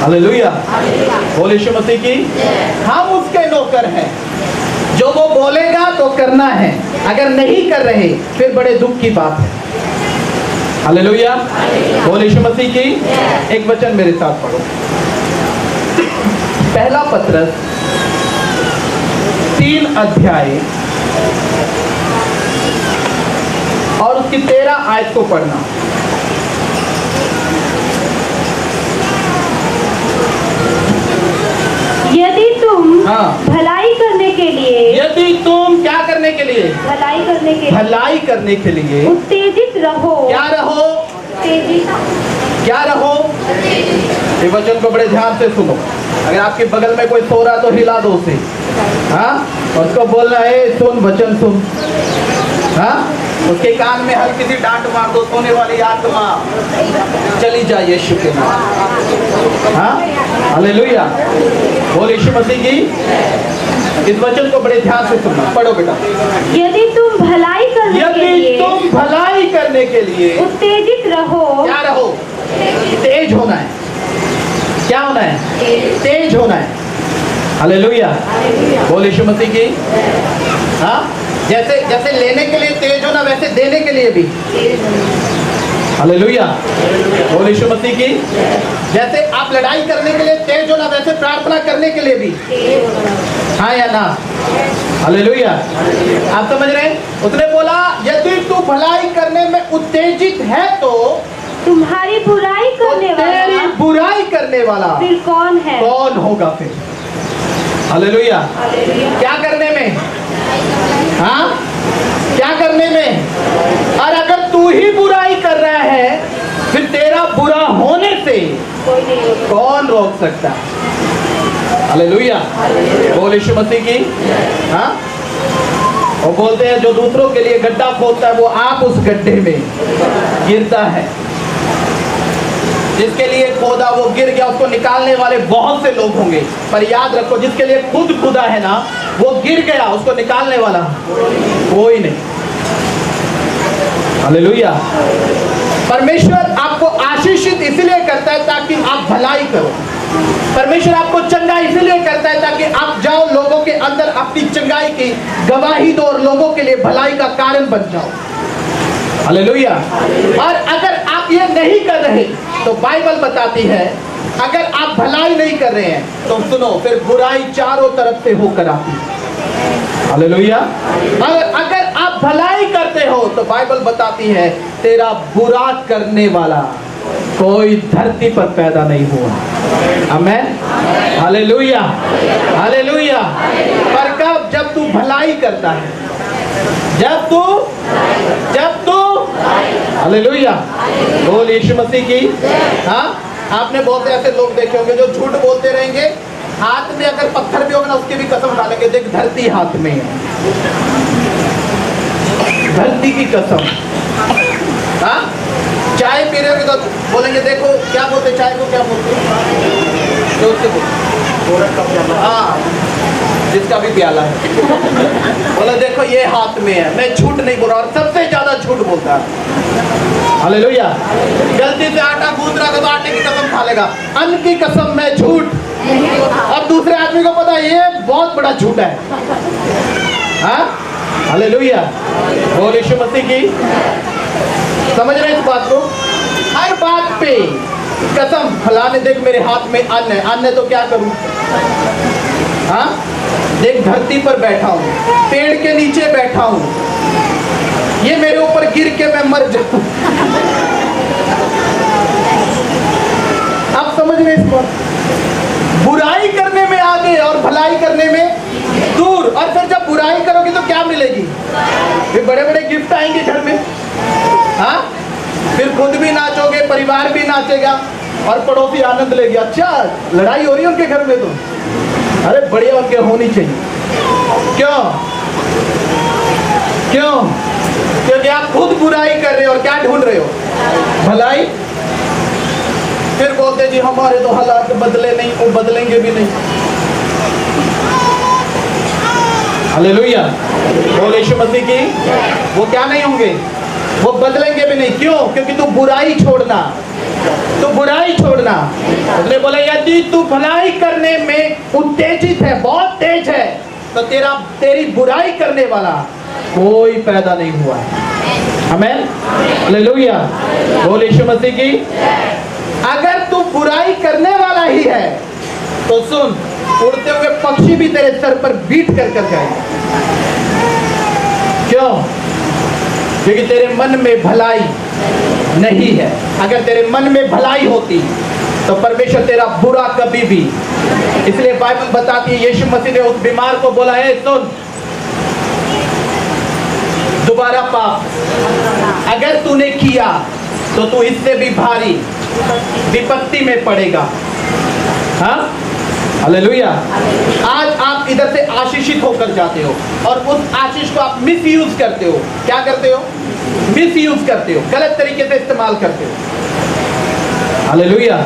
हालेलुया, बोल यीशु मसीह की। हम उसके नौकर हैं, जो वो बोलेगा तो करना है, अगर नहीं कर रहे फिर बड़े दुख की बात है। हालेलुया, बोल यीशु मसीह की। एक वचन मेरे साथ पढ़ो, पहला पत्रस 3 अध्याय और उसकी 13 आयत को पढ़ना। यदि तुम हाँ। भलाई करने के लिए, यदि तुम क्या करने के लिए, भलाई करने के भलाई करने के लिए उत्तेजित रहो। क्या रहो, उत्तेजित क्या रहो। ये वचन को बड़े ध्यान से सुनो। अगर आपके बगल में कोई सो रहा तो हिला दो उसे। हाँ, उसको बोलना है सुन, वचन सुन। हाँ, उसके कान में हल्की सी डांट मार दो, सोने वाली आत्मा चली जाए यीशु के नाम। हाँ, हालेलुया, बोल यीशु मसीह की। इस वचन को बड़े ध्यान से सुनना, पढ़ो बेटा। यदि तुम भलाई करने के लिए, यदि तुम भलाई करने के लिए उत्तेजित रहो। क्या रहो, तेज होना है। क्या होना है, तेज होना है। हालेलुया, बोल यीशु मसीह की। हाँ, जैसे जैसे लेने के लिए तेज होना, वैसे देने के लिए भी। हालेलुया, बोल यीशु मसीह की। जैसे आप लड़ाई करने के लिए तेज होना, वैसे प्रार्थना करने के लिए भी। हाँ या ना? हालेलुया, आप समझ रहे हैं? उसने बोला यदि तू भलाई करने में उत्तेजित है तो तुम्हारी बुराई करने तेरी वाला बुराई करने वाला फिर कौन है? कौन होगा फिर? हालेलुया, क्या करने में? हाँ, क्या करने में? और अगर तू ही बुराई कर रहा है फिर तेरा बुरा होने से कौन रोक सकता है? हालेलुया, बोल यीशु मसीह की। हाँ, वो बोलते हैं जो दूसरों के लिए गड्ढा खोदता है वो आप उस गड्ढे में गिरता है। जिसके लिए खोदा वो गिर गया, उसको निकालने वाले बहुत से लोग होंगे, पर याद रखो जिसके लिए खुद खुदा है ना, वो गिर गया, उसको निकालने वाला कोई नहीं। हालेलुया, परमेश्वर आपको आशीषित इसलिए करता है ताकि आप भलाई करो। परमेश्वर आपको चंगा इसलिए करता है ताकि आप जाओ लोगों के अंदर अपनी चंगाई की गवाही दो और लोगों के लिए भलाई का कारण बन जाओ। हालेलुया। और अगर आप ये नहीं कर रहे तो बाइबल बताती है अगर आप भलाई नहीं कर रहे हैं तो सुनो फिर बुराई चारों तरफ से होकर आती है। हालेलुया। अगर आप भलाई करते हो तो बाइबल बताती है तेरा बुरा करने वाला कोई धरती पर पैदा नहीं हुआ। आमेन। हालेलुया। हालेलुया। पर कब? जब तू भलाई करता है, जब तू हालेलुया बोल यीशु मसीह की। हाँ, आपने बहुत से ऐसे लोग देखे होंगे जो झूठ बोलते रहेंगे, हाथ में अगर पत्थर भी होगा ना उसकी भी कसम खा लेंगे, देख धरती हाथ में है, धरती की कसम। हाँ, चाय पी रहे होगे तो बोलेंगे देखो क्या बोलते, चाय को क्या बोलते, हाँ जिसका भी प्याला है, बोला देखो ये हाथ में है, मैं झूठ नहीं बोल रहा, और सबसे ज्यादा झूठ बोलता है। हालेलुया। गलती से आटा गूंद रहा तो आटे की कसम खा लेगा, अन्न की कसम मैं झूठ, और दूसरे आदमी को पता है ये बहुत बड़ा झूठ है। हाँ, हालेलुया बोल यीशु मसीह की। समझ रहे हैं इस बात को? हर बात पे कसम, फलाने देख मेरे हाथ में अन्न है, अन्न है तो क्या करूं? हाँ, देख धरती पर बैठा हूं, पेड़ के नीचे बैठा हूं, ये मेरे ऊपर गिर के मैं मर जाऊं। आप समझ रहे इस बात? बुराई करने में आगे और भलाई करने में दूर। और फिर जब बुराई करोगे तो क्या मिलेगी? फिर बड़े बड़े गिफ्ट आएंगे घर में। हाँ, फिर खुद भी नाचोगे, परिवार भी नाचेगा और पड़ोसी आनंद लेगी। अच्छा, लड़ाई हो रही है उनके घर में तो, अरे बढ़िया उनके होनी चाहिए। क्यों? क्यों? क्योंकि आप खुद बुराई कर रहे हो और क्या ढूंढ रहे हो? भलाई। फिर बोलते जी हमारे तो हालात बदले नहीं, वो बदलेंगे भी नहीं। हालेलुया बोल यीशु मसीह की। वो क्या नहीं होंगे? वो बदलेंगे भी नहीं। क्यों? क्योंकि तू बुराई छोड़ना, तू बुराई छोड़ना। उसने बोला यदि तू भलाई करने में उत्तेजित है, बहुत तेज है, तो तेरी बुराई करने वाला कोई पैदा नहीं हुआ है। आमीन। हालेलुया बोल यीशु मसीह की। अगर तू बुराई करने वाला ही है तो सुन, उड़ते हुए पक्षी भी तेरे सर पर बीट कर जाएंगे। क्यों? क्योंकि तेरे मन में भलाई नहीं है। अगर तेरे मन में भलाई होती तो परमेश्वर तेरा बुरा कभी भी। इसलिए बाइबल बताती है यीशु मसीह ने उस बीमार को बोला है सुन, दोबारा पाप अगर तूने किया तो तू इससे भी भारी विपत्ति में पड़ेगा। हाँ, हालेलुया। आज आप इधर से आशीषित होकर जाते हो और उस आशीष को आप मिस यूज करते हो। क्या करते हो? मिस यूज करते हो, गलत तरीके से इस्तेमाल करते हो। हालेलुया।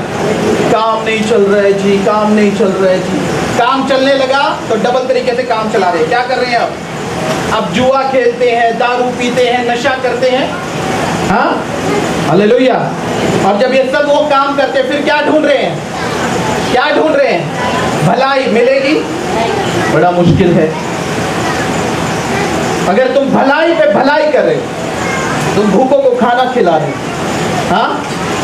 काम नहीं चल रहा है जी, काम नहीं चल रहा है जी। काम चलने लगा तो डबल तरीके से काम चला रहे हैं। क्या कर रहे हैं अब जुआ खेलते हैं, दारू पीते हैं, नशा करते हैं। हाँ, हालेलुया। और जब ये सब वो काम करते हैं फिर क्या ढूंढ रहे हैं? क्या ढूंढ रहे हैं? भलाई मिलेगी? बड़ा मुश्किल है। अगर तुम भलाई पे भलाई कर रहे हो, तुम भूखों को खाना खिला रहे हो, हाँ,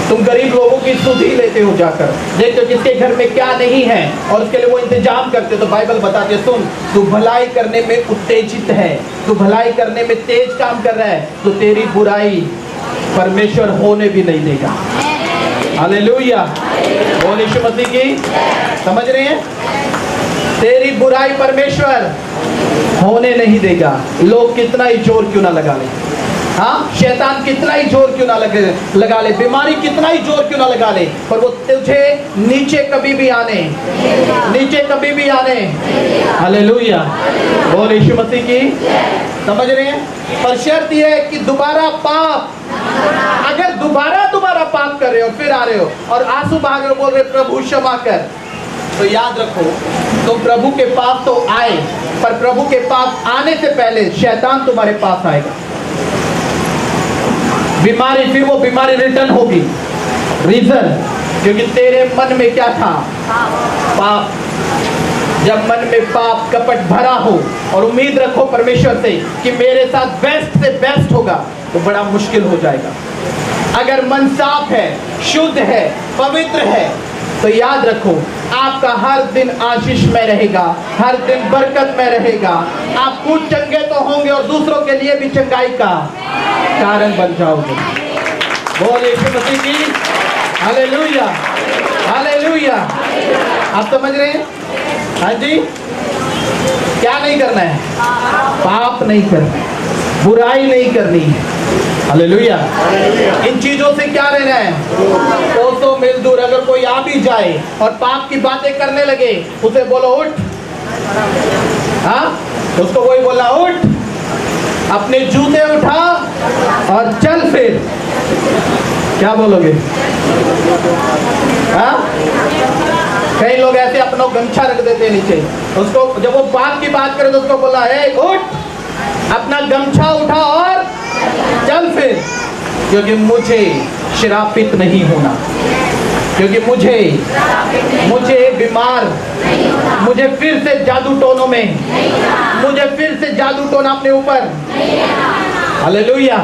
तुम गरीब लोगों की सुधि लेते हो, जाकर देखते हो जिसके घर में क्या नहीं है और उसके लिए वो इंतजाम करते हो, तो बाइबल बताती है सुन, तू भलाई करने में उत्तेजित है, तू भलाई करने में तेज काम कर रहा है, तो तेरी बुराई परमेश्वर होने भी नहीं देगा। हालेलुया बोल यीशु मसीह की। समझ रहे हैं? तेरी बुराई परमेश्वर होने नहीं देगा। लोग कितना ही जोर क्यों ना लगा ले, हाँ, शैतान कितना ही जोर क्यों ना लगा ले, बीमारी कितना ही जोर क्यों ना लगा ले, पर वो तुझे नीचे कभी भी आने, नीचे कभी भी आने। हालेलुया बोल यीशु मसीह की। समझ रहे हैं? पर शर्त यह है कि दोबारा पाप, अगर दोबारा पाप कर रहे हो फिर आ रहे हो और आंसू बहा कर बोल रहे प्रभु क्षमा कर, तो याद रखो तो प्रभु के पास तो आए, पर प्रभु के पास आने से पहले शैतान तुम्हारे पास आएगा। बीमारी, फिर वो बीमारी रिटर्न होगी। रीजन? क्योंकि तेरे मन में क्या था? पाप। जब मन में पाप कपट भरा हो और उम्मीद रखो परमेश्वर से कि मेरे साथ बेस्ट से बेस्ट होगा, तो बड़ा मुश्किल हो जाएगा। अगर मन साफ है, शुद्ध है, पवित्र है, तो याद रखो आपका हर दिन आशीष में रहेगा, हर दिन बरकत में रहेगा। आप खुद चंगे तो होंगे और दूसरों के लिए भी चंगाई का कारण बन जाओगे। बोल यीशु मसीह की हालेलुया, हालेलुया। आप समझ रहे हैं? हाँ जी। क्या नहीं करना है? पाप नहीं करना है, बुराई नहीं करनी है। हालेलुया। इन चीजों से क्या रहना है? दोस्तों मिल दूर। अगर कोई आ भी जाए और पाप की बातें करने लगे, उसे बोलो उठ। हाँ, उसको वही बोला उठ, अपने जूते उठा और चल फिर। क्या बोलोगे? हाँ, कई लोग ऐसे अपना गमछा रख देते हैं नीचे। उसको जब वो पाप की बात करे तो उसको बोला है उठ, अपना गमछा उठा और चल फिर, क्योंकि मुझे श्रापित नहीं होना, क्योंकि मुझे बीमार, मुझे फिर से जादू टोनों में, मुझे फिर से जादू टोना अपने ऊपर। हालेलुया।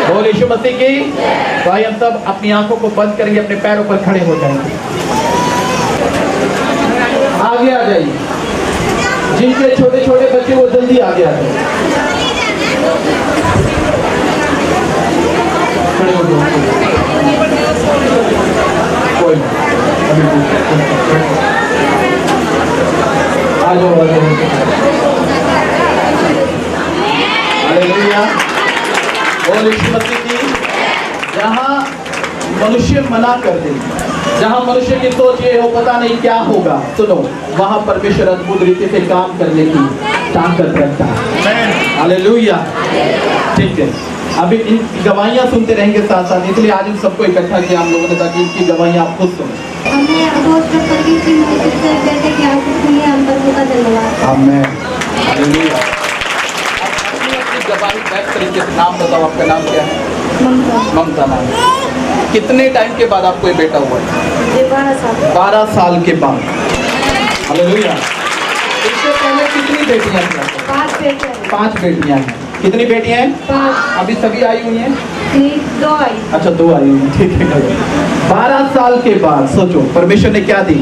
बोल यीशु मसीह की। तो आइए हम सब अपनी आंखों को बंद करेंगे, अपने पैरों पर खड़े हो जाएंगे। आगे आ जाइए। जिनके छोटे छोटे बच्चे वो जल्दी आगे आ जाइए। खड़े हो जाओ। कोई आ जाओ, आ जाओ। हालेलुया। बोल यीशु मसीह की। जहाँ मनुष्य मना कर दे, जहाँ मनुष्य की सोच ये हो पता नहीं क्या होगा, सुनो, वहाँ परमेश्वर अद्भुत रीति से काम करने की ताकत रखता है। हालेलुया। ठीक है, अभी इन गवाहियाँ सुनते रहेंगे साथ साथ, इसलिए आज इन सबको इकट्ठा किया हम लोगों ने, ताकि इनकी गवाहियाँ आप खुद सुनो। आमीन। हालेलुया। गवाही बैक तरीके से नाम बताओ, आपका नाम क्या है? ममता नाम। कितने टाइम के बाद आपको ये बेटा हुआ है? 12 साल के बाद। हालेलुया। इससे पहले कितनी बेटियां थी? 5 बेटियां हैं। कितनी बेटियां हैं? 5। अभी सभी आई हुई हैं? 2 आई। अच्छा, 2 आई हुई हैं, ठीक है। 12 साल के बाद सोचो परमेश्वर ने क्या दी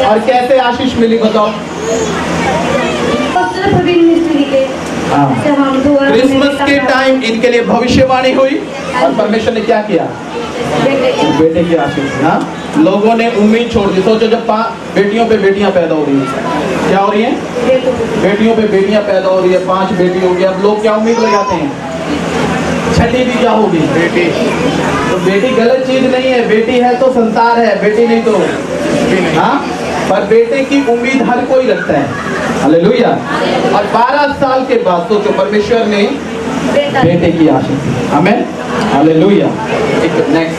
और कैसे आशीष मिली, बताओ। क्रिसमस के टाइम इनके लिए भविष्यवाणी हुई और परमेश्वर ने क्या किया? बेटे की आशीष। हाँ, लोगों ने उम्मीद छोड़ दी। सोचो जब बेटियों पे बेटियां पैदा हो रही हैं, क्या हो रही हैं? बेटियों पे बेटियां पैदा हो रही है, 5 बेटी हो गई। अब लोग क्या उम्मीद लगाते हैं? छठी भी क्या होगी? बेटी। तो बेटी गलत चीज नहीं है, बेटी है तो संसार है, बेटी नहीं तो। हाँ, पर बेटे की उम्मीद हर कोई रखता है। हालेलुया। और 12 साल के बाद सोचो परमेश्वर ने बेटे की आशीष दी। आमीन। हालेलुया। नेक्स्ट।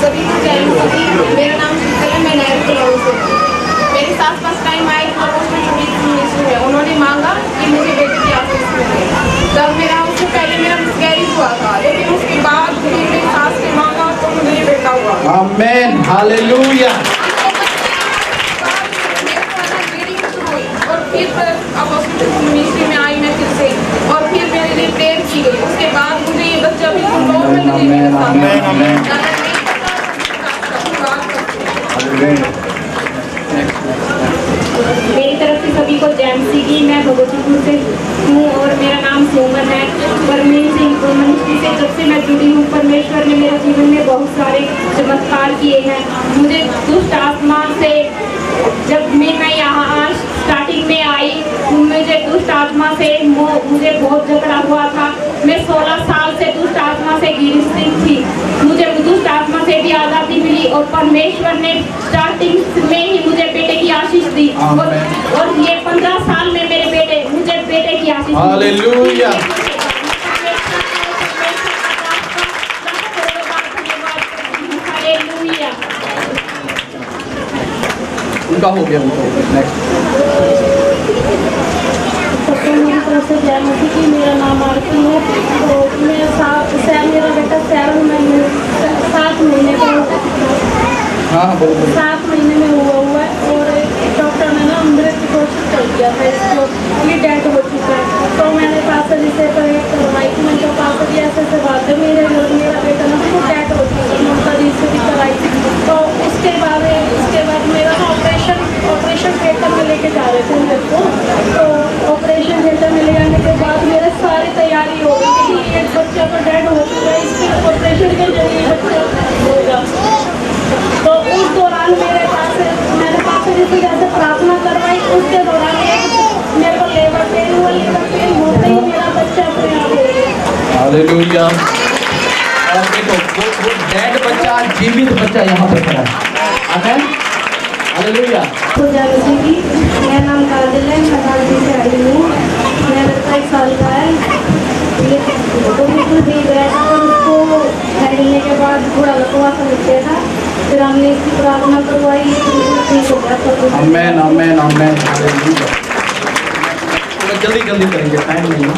सभी को जय मसीह। मेरा नाम शीतल है, मैं नैरोबी से। मेरे साथ फर्स्ट टाइम आए में उन्होंने मांगा कि मुझे बेटे की आशीष मिले। तब मेरा उससे पहले मेरा मिसकैरेज हुआ था, लेकिन उसके बाद मेरे सास ने मांगा तो मुझे बेटा हुआ। आमीन। हालेलुया। और फिर मिनिस्ट्री में आई मैं फिर से, और फिर मेरे लिए प्रेयर की गई। उसके बाद मुझे ये बच्चा बिल्कुल नॉर्मल मेरी तरफ से सभी को जय मसीह की। मैं भगवतीपुर से हूँ और मेरा नाम सोमन है। परमेश्वर सिंह मिनिस्ट्री से जब से मैं जुड़ी हूँ, परमेश्वर ने मेरे जीवन में बहुत सारे चमत्कार किए हैं। मुझे दुष्ट आत्मा से, जब मैं यहाँ स्टार्टिंग में आई, मुझे दुष्ट आत्मा से मुझे बहुत झगड़ा हुआ था। मैं 16 साल से दुष्ट आत्मा से गिरफ्तार थी। मुझे दुष्ट आत्मा से भी आज़ादी मिली और परमेश्वर ने स्टार्टिंग में ही मुझे बेटे की आशीष दी। और ये 15 साल में मुझे बेटे की आशीष दी। हालेलुया। हालेलुया। उनका हो गया। नेक्स्ट। मेरी तरफ से जय मसीह की। मेरा नाम आरती है। तो मेरा बेटा 7 महीने का हाँ हाँ बोलो बोलो। 7 महीने में हुआ है और डॉक्टर ने ना अमृत की कोशिश कर दिया था इसको, ये डेड हो चुका है। तो मैंने पासर से परहेज करवाई थी, मैंने कहा पासर जी ऐसे बात है, मेरा बेटा ना वो डेड हो चुका है, उनका रजिस्टर भी कराई थी। तो उसके बाद मेरा ना ऑपरेशन थिएटर में लेके जा रहे थे मेरे को। तो ऑपरेशन थिएटर में ले जाने के बाद मेरा सारी तैयारी हो गई थी कि एक बच्चा तो डेड हो चुका है, इसके ऑपरेशन के जरिए बच्चा होगा। तो उस दौरान मैंने पापा जी से जैसे प्रार्थना करवाई, उसके दौरान मेरे को लेबर पेन हुआ, लेबर पेन होते ही मेरा बच्चा अपने आप हो गया। हालेलुया। और देखो वो डेड बच्चा जीवित बच्चा यहाँ पे खड़ा है। आमेन। हालेलुया। पूजा मसीह की, मेरा नाम काजल है, मैं काजल से आई हूँ। मेरा बच्चा 1 साल का है, ये तो बिल्कुल ठीक है। और उसको खरीदने के बाद थोड़ा लकवा सा लग गया था, फिर हमने इसकी प्रार्थना करवाई, बिल्कुल ठीक हो गया सब कुछ। आमेन आमेन आमेन। हालेलुया। थोड़ा जल्दी जल्दी करेंगे, टाइम नहीं है।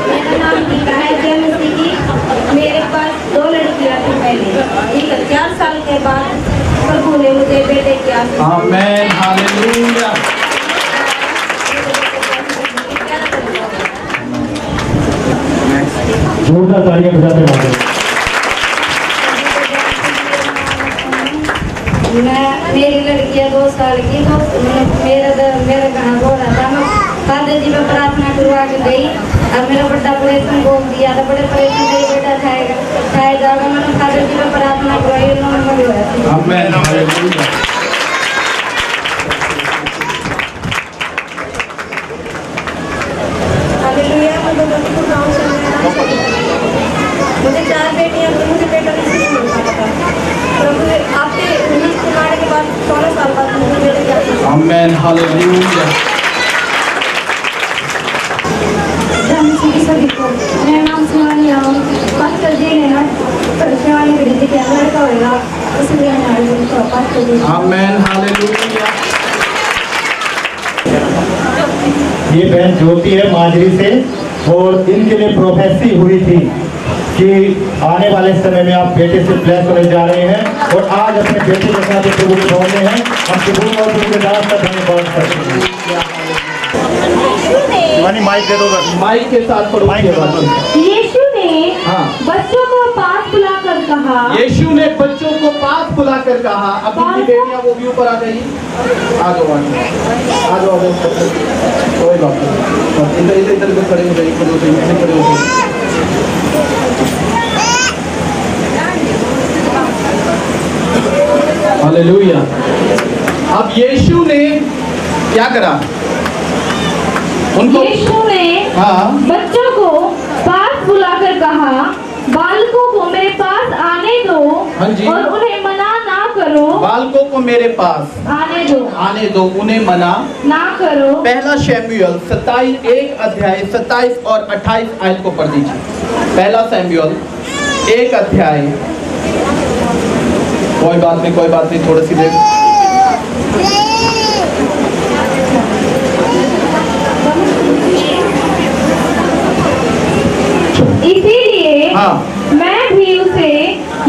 मेरा नाम गीता है, जय मसीह की। मेरे पास 2 लड़कियाँ थी पहले, एक 4 साल के बाद प्रभु ने मुझे बेटे की आशीष दी। आमेन। हालेलुया। जोरदार तालियां बजाते रहो। मेरी लड़की है 2 साल की, तो मेरा गाना रो रहा था। मैं फादर जी में प्रार्थना करवा के गई और मेरा बड़ा ऑपरेशन बोल दिया था, बड़े ऑपरेशन से बेटा खाया जाएगा। मैंने फादर जी में प्रार्थना करवाई, नॉर्मल हुआ। आमेन। हालेलुया। हालेलुया। मुझे 4 बेटियां थी, मुझे बेटा नहीं मिल पाता था। प्रभु ने आपके 19 कुमार के बाद 16 साल बाद मुझे बेटे की आशीष दी। आमेन। हालेलुया। सभी को मेरा नाम शिवानी है। पास्टर जी ने ना शिवानी के दीदी के लड़का होगा, इसलिए मैं आई हूँ। तो पास्टर जी आमेन। हालेलुया। ये बहन ज्योति है माजरी से, और इनके लिए प्रोफेसी हुई थी कि आने वाले समय में आप बेटे से ब्लेस होने जा रहे हैं, और आज अपने बेटे के साथ प्रभु के भवन में हैं। हम प्रभु और प्रभु के दास का धन्यवाद करते हैं। मानी माइक दे दो बस। माइक के साथ पढ़ो। माइक के साथ। यीशु ने हाँ। बच्चों को पास बुलाकर कहा, यीशु ने बच्चों को पास बुलाकर कहा। अब इनकी बेटियां वो भी ऊपर आ गई। आ जाओ आ जाओ। कोई बात नहीं, इधर इधर इधर खड़े हो जाइए, खड़े हो जाइए, खड़े हो जाइए। हालेलुया। अब यीशु ने क्या करा? उनको यीशु ने हाँ बच्चों को पास बुलाकर कहा, बालकों को मेरे पास आने दो हाँ जी। और उन्हें मना ना करो। बालकों को मेरे पास आने दो उन्हें मना ना करो। पहला शमूएल 27 और 28 आयत को पढ़ दीजिए। पहला शमूएल 1 अध्याय। कोई बात नहीं, थोड़ी सी देर। इसीलिए हाँ। मैं भी उसे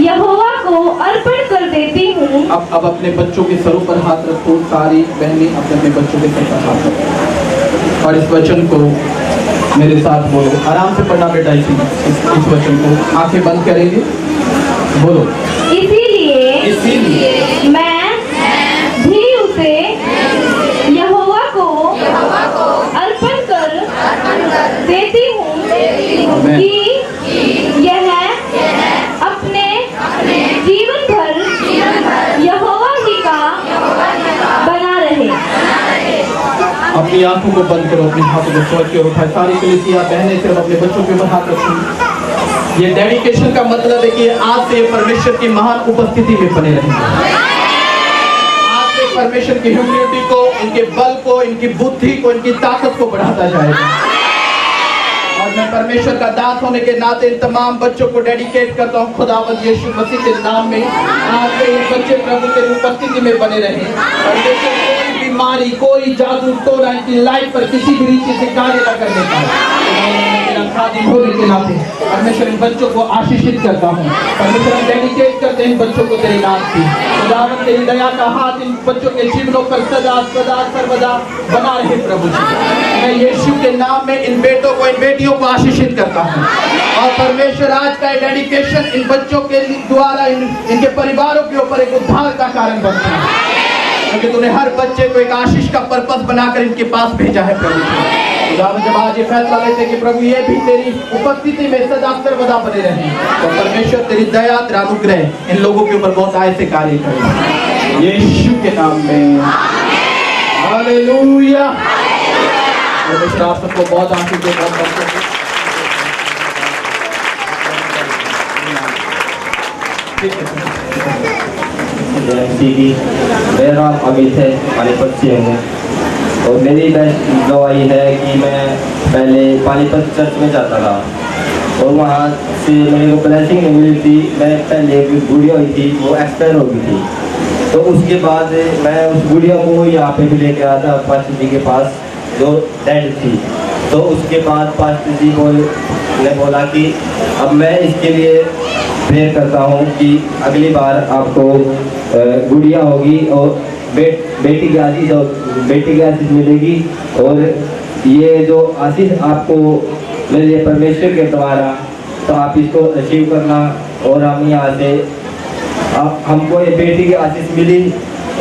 यहोवा को अर्पण कर देती हूँ। अब अपने बच्चों के सरों पर हाथ रखो। सारी बहनें अपने बच्चों के सर पर हाथ रखो और इस वचन को मेरे साथ बोलो। आराम से पढ़ना बेटा। इस वचन को आंखें बंद करेंगे, बोलो। इसीलिए मैं भी उसे यहोवा को अर्पण कर देती हूँ कि यह अपने जीवन भर यहोवा ही का बना रहे। अपनी आंखों को बंद करो, अपने हाथों को स्वर्ग की ओर उठाए। सारी कलीसिया बहनें सिर्फ अपने बच्चों के ऊपर हाथ रखेंगे। ये डेडिकेशन का मतलब है कि आज से परमेश्वर की महान उपस्थिति में बने रहेंगे। आज से परमेश्वर की ह्यूमिलिटी को, इनके बल को, इनकी बुद्धि को, इनकी ताकत को बढ़ाता जाएगा। और मैं परमेश्वर का दास होने के नाते इन तमाम बच्चों को डेडिकेट करता हूँ खुदावंद यीशु मसीह के नाम में। आज से ये बच्चे प्रभु के उपस्थिति में बने रहें। और कोई भी बीमारी, कोई जादू टोना इनकी लाइफ पर किसी भी रीति से कार्य न करने पाए। मेरा खादिम होने के नाते परमेश्वर इन बच्चों को आशीषित करता हूँ। परमेश्वर हम डेडिकेट करते हैं इन बच्चों को तेरे नाम की। खुदावंद तेरी दया का हाथ इन बच्चों के जीवनों पर सदा सदा सर्वदा बना रहे प्रभु जी। मैं यीशु के नाम में इन बेटों को, इन बेटियों को आशीषित करता हूँ। और परमेश्वर आज का डेडिकेशन इन बच्चों के द्वारा इनके परिवारों के ऊपर एक उद्धार का कारण बनता है, क्योंकि तूने हर बच्चे को एक आशीष का पर्पस बनाकर इनके पास भेजा है प्रभु। खुदावंद जब आज ये फैसला लेते कि प्रभु ये भी तेरी उपस्थिति में सदा सर्वदा बने रहे, तो परमेश्वर तेरी दया, तेरा अनुग्रह इन लोगों के ऊपर बहुत आय से कार्य करे यीशु के नाम में। हालेलुया। परमेश्वर आप सबको बहुत आशीष दे, बहुत बरकत दे। मेरा नाम अमित है, पानीपत से हूँ। और मेरी गवाही है कि मैं पहले पानीपत चर्च में जाता था और वहाँ से मेरे को ब्लेसिंग नहीं मिली थी। मैं पहले एक गुड़िया हुई थी, वो एक्सपायर हो गई थी। तो उसके बाद मैं उस गुड़िया को यहाँ पे भी लेके आया था पास्टर जी के पास, जो डेड थी। तो उसके बाद पास्टर जी ने बोला कि अब मैं इसके लिए प्रेयर करता हूँ कि अगली बार आपको गुड़िया होगी और बेटी की आशीष मिलेगी। और ये जो आशीष आपको मिले परमेश्वर के द्वारा, तो आप इसको अचीव करना। और हम यहाँ से हमको ये बेटी की आशीष मिली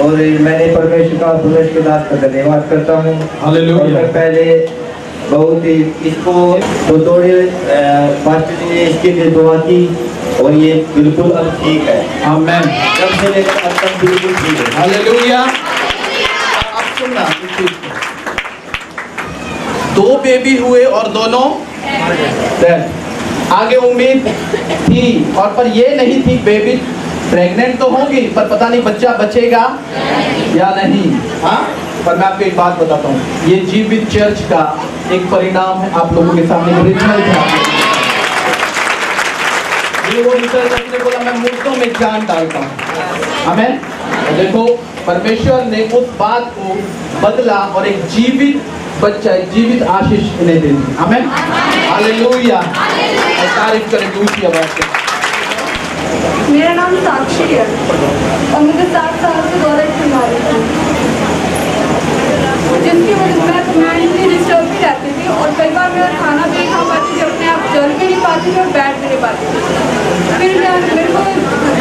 और मैंने परमेश्वर के दास का धन्यवाद करता हूँ। हालेलुया। पहले बहुत ही इसको तो थोड़े पास्टर जी ने इसके लिए दुआ की और ये बिल्कुल अब ठीक है। आमेन। जब से लेकर अब तक बिल्कुल ठीक है। हालेलुया। अब सुनना, इस चीज को। 2 बेबी हुए और दोनों डेड। आगे उम्मीद थी और पर ये नहीं थी बेबी प्रेग्नेंट तो होगी, पर पता नहीं बच्चा बचेगा या नहीं। हाँ, पर मैं आपको एक बात बताता हूँ, ये जीवित चर्च का एक परिणाम है। आप लोगों के सामने रिजल्ट है। वो रिजल्ट ने बोला मैं मुद्दों में जान डालता हूँ। आमेन। तो देखो परमेश्वर ने उस बात को बदला और एक जीवित बच्चा, एक जीवित आशीष इन्हें दे दी। आमेन। हालेलुया। तारीफ करें दूसरी आवाज से। मेरा नाम साक्षी है और मुझे 7 साल से दौरे की बीमारी थी, जिसकी वजह से मैं इतनी डिस्टर्ब भी रहती थी और कई बार मेरा खाना भी नहीं खा पाती थी, अपने आप चल भी नहीं पाती थी और बैठ भी नहीं पाती थी। फिर मेरे को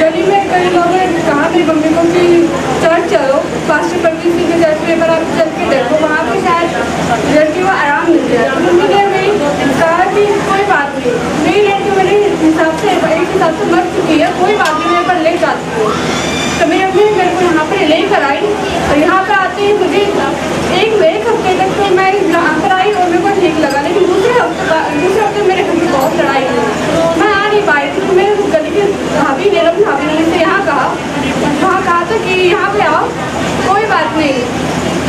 गली में कई लोगों ने कहा मेरी मम्मी को कि चर्च चलो, पास्टर प्रवीण सिंह के चर्च में, पर आप चल के देखो, वहाँ पर शायद लड़की को आराम मिल जाए। तो मम्मी ने कहा कि कोई बात नहीं, मेरी लड़की मेरे हिसाब से मर चुकी है, कोई बात नहीं, मेरे पर ले जाती हूँ। तो मेरी मम्मी मेरे को यहाँ पर लेकर आई और यहाँ पर आते ही मुझे एक हफ्ते तक तो मैं यहाँ पर आई और मेरे को ठीक लगा, लेकिन दूसरे हफ्ते मेरे घर में बहुत लड़ाई हुई, मैं आ नहीं पाई थी। तो मेरे गली की भाभी ने से यहाँ कहा था कि यहाँ पे आओ, कोई बात नहीं,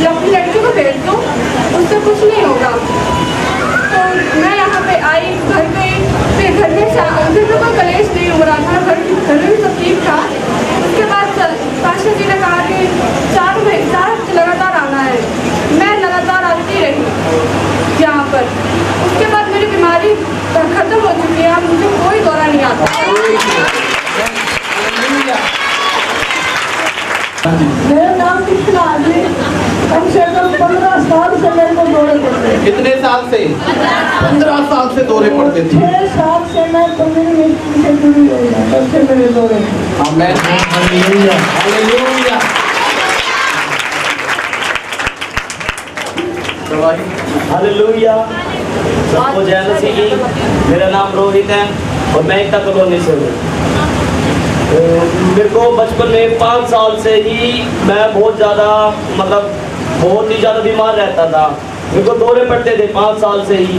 अपनी लड़की को भेज दो, उससे कुछ नहीं होगा। तो मैं यहाँ पे आई, घर गई, फिर घर में कोई कलेश नहीं हो रहा था, घर में भी सब ठीक था। उसके बाद पास्टर जी ने कहा कि 4 हफ्ते लगातार आना है। मैं लगातार आती रही यहाँ पर। उसके बाद मेरी बीमारी खत्म हो चुकी है, अब मुझे कोई दौरा नहीं आता। मेरा नाम कृष्णा है, कम से कम 15 साल से मेरे को दौरे पड़ते हैं। कितने साल से? 15 साल से दौरे पड़ते थे। 6 साल से मैं कम्युनिटी से जुड़ी हुई हूँ, तब से मेरे दौरे। आमेन। हालेलुया। हालेलुया। हालेलुया। सबको जय मसीह की। मेरा नाम रोहित है और मैं एकता कॉलोनी से हूँ। मेरे को बचपन में 5 साल से ही मैं बहुत ही ज़्यादा बीमार रहता था। मेरे को दौरे पड़ते थे 5 साल से ही,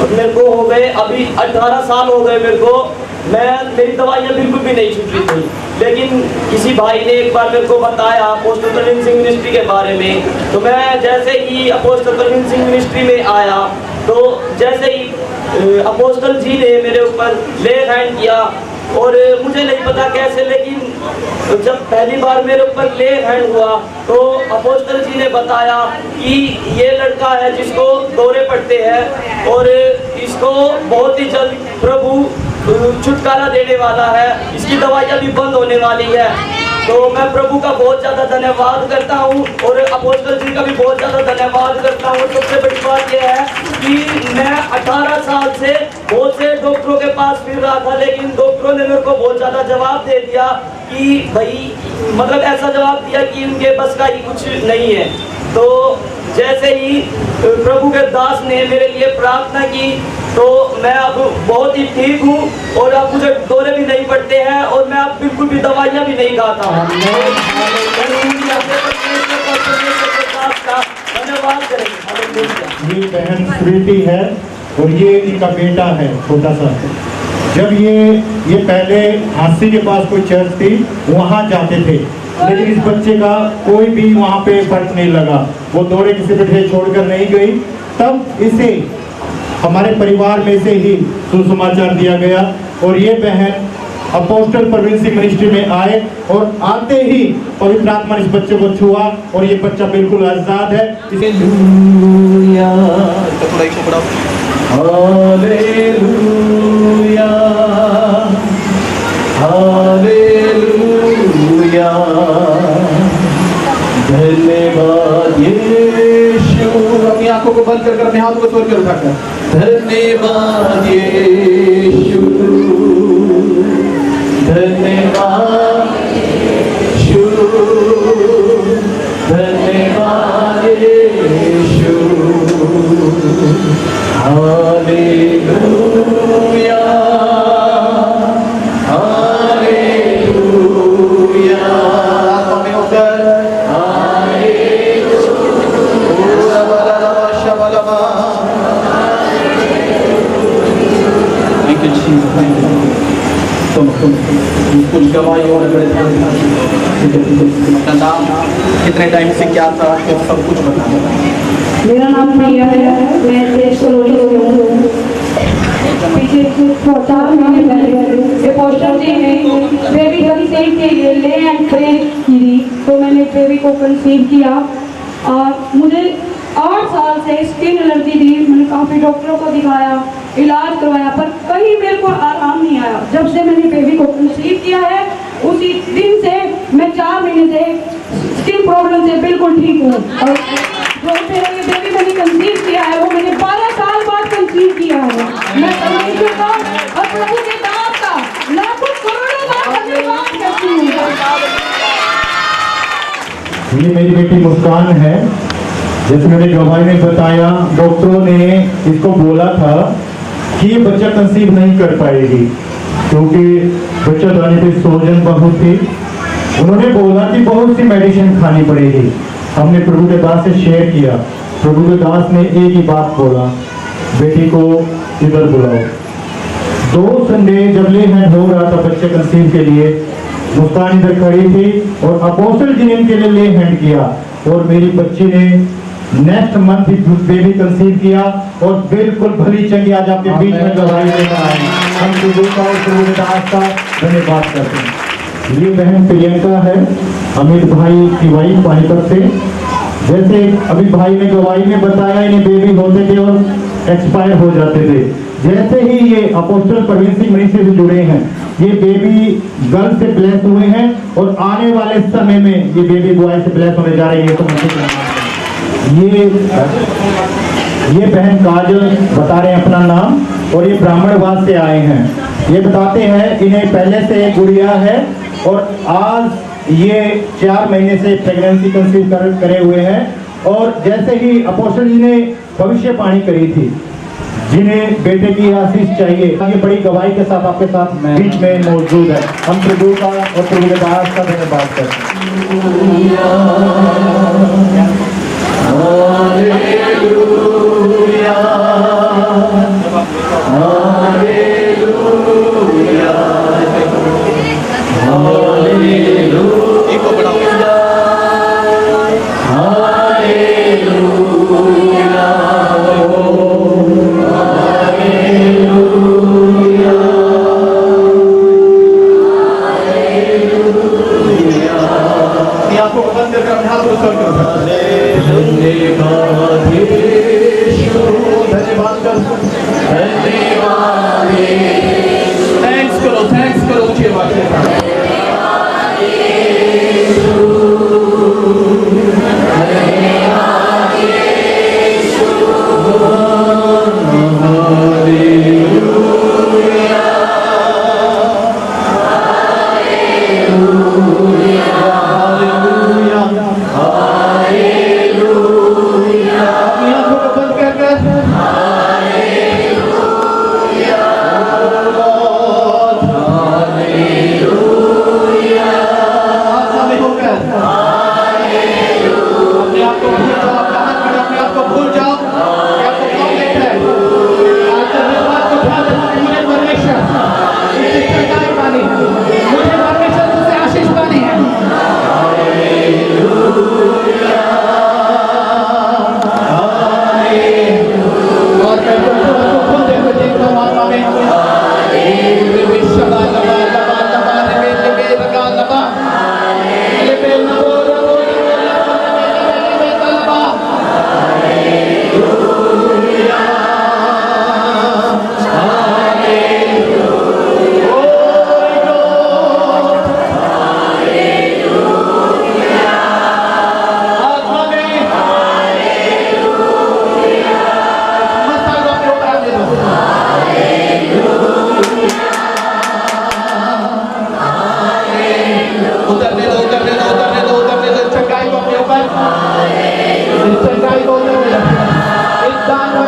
और मेरे को हो गए अभी 18 साल हो गए मेरे को। मेरी दवाइयाँ बिल्कुल भी नहीं छूट रही थी, लेकिन किसी भाई ने एक बार मेरे को बताया अपोस्टल प्रवीण सिंह मिनिस्ट्री के बारे में। तो मैं जैसे ही अपोस्टल प्रवीण सिंह मिनिस्ट्री में आया, तो जैसे ही अपोस्टल जी ने मेरे ऊपर ले हैंड किया, और मुझे नहीं पता कैसे, लेकिन तो जब पहली बार मेरे ऊपर ले हैंड हुआ तो अपोस्टल जी ने बताया कि ये लड़का है जिसको दौरे पड़ते हैं और इसको बहुत ही जल्द प्रभु छुटकारा देने वाला है, इसकी दवाइयाँ भी बंद होने वाली है। तो मैं प्रभु का बहुत ज़्यादा धन्यवाद करता हूँ और अपोस्टल जी का भी बहुत ज़्यादा धन्यवाद करता हूँ। सबसे बड़ी बात यह है कि मैं 18 साल से बहुत से डॉक्टरों के पास फिर रहा था, लेकिन डॉक्टरों ने मेरे को बहुत ज़्यादा जवाब दे दिया कि भाई मतलब ऐसा जवाब दिया कि उनके बस का ही कुछ नहीं है। तो जैसे ही प्रभु के दास ने मेरे लिए प्रार्थना की तो मैं अब बहुत ही ठीक हूँ और अब मुझे दौरे भी नहीं पड़ते हैं और मैं अब बिल्कुल भी दवाइयाँ भी नहीं खाता हूँ। धन्यवाद करेंगे। ये बहन स्वीटी है और ये इनका बेटा है छोटा सा। जब ये पहले हांसी के पास कोई चर्च थी वहाँ जाते थे, लेकिन इस बच्चे का कोई भी वहाँ पे फर्क नहीं लगा, वो दौरे किसी पे छोड़कर नहीं गई। तब इसे हमारे परिवार में से ही सुसमाचार दिया गया और ये बहन अपोस्टल प्रवीण सिंह मिनिस्ट्री में आए और आते ही पवित्र आत्मा ने इस बच्चे को छुआ और ये बच्चा बिल्कुल आजाद है। हालेलुया, थोड़ा इसको बढ़ाओ। हालेलुया, हालेलुया, धन्यवाद यीशु। अपनी आंखों को बंद कर अपने हाथों को जोर कर उठाकर धन्यवाद यीशु, धन्यवाद यीशु, धन्यवाद यीशु। Hallelujah, hallelujah. आत्मा में होकर कुछ गवाहियों अपना नाम, कितने टाइम से क्या था, सब कुछ बताओ। मेरा नाम प्रिया है, मैं तेजपुर से हूँ। पीछे 4 महीने पहले अपोस्टल जी ने बेबी कंसीव के लिए ले एंड प्रे की, तो मैंने बेबी को कंसीव किया और मुझे 8 साल से स्किन एलर्जी थी। मैंने काफ़ी डॉक्टरों को दिखाया, इलाज करवाया, पर कहीं मेरे को आराम नहीं आया। जब से मैंने बेबी को कंसीव किया है उसी दिन से मैं 4 महीने से स्किन प्रॉब्लम से बिल्कुल ठीक हूँ। और जो मेरा ये बेबी मैंने कंसीव किया है वो मैंने 12 साल बाद कंसीव किया है। मैं परमेश्वर का और प्रभु के दास का लाखों करोड़ों बार धन्यवाद करती हूँ। ये मेरी बेटी मुस्कान है। जैसे मैंने गवाही में बताया, डॉक्टरों ने इसको बोला था कि ये बच्चा कंसीव नहीं कर पाएगी क्योंकि बच्चा दाने पे सोजन बहुत थी। उन्होंने बोला कि बहुत सी मेडिसिन खानी पड़ेगी। हमने प्रभु के दास से शेयर किया। प्रभु के दास ने एक ही बात बोला, बेटी को इधर बुलाओ। 2 संडे जब ले हैंड हो रहा था बच्चे कंसीव के लिए, मुस्कान इधर खड़ी थी और अपोस्टल जी ने इनके लिए ले हैंड किया और मेरी बच्ची ने नेक्स्ट मंथ बेबी कंसीव किया और बिल्कुल भली चंगी आज आपके बीच में गवाही देकर आए। हम प्रभु का और प्रभु के दास का धन्यवाद करते हैं। ये बहन प्रियंका है, अमित भाई की वाइफ पानीपत से। जैसे अभी भाई ने गवाही में बताया, इन्हें बेबी होते थे और एक्सपायर हो जाते थे। जैसे ही ये अपोस्टल प्रवीण सिंह मिनिस्ट्री से जुड़े हैं, ये बेबी गर्ल से ब्लेस हुए हैं और आने वाले समय में ये बेबी बॉय से ब्लेस होने जा रही है। तो ये बहन काजल बता रहे हैं अपना नाम और ये ब्राह्मणवास से आए हैं। ये बताते हैं इन्हें पहले से एक गुड़िया है और आज ये 4 महीने से प्रेगनेंसी कंसीव करे हुए हैं। और जैसे ही अपोस्टल जी ने भविष्यवाणी करी थी, जिन्हें बेटे की आशीष चाहिए, ये बड़ी गवाही के साथ आपके साथ बीच में मौजूद है। हम प्रभु का और प्रभु के दास का धन्यवाद करते हैं। Hallelujah, hallelujah, hallelujah.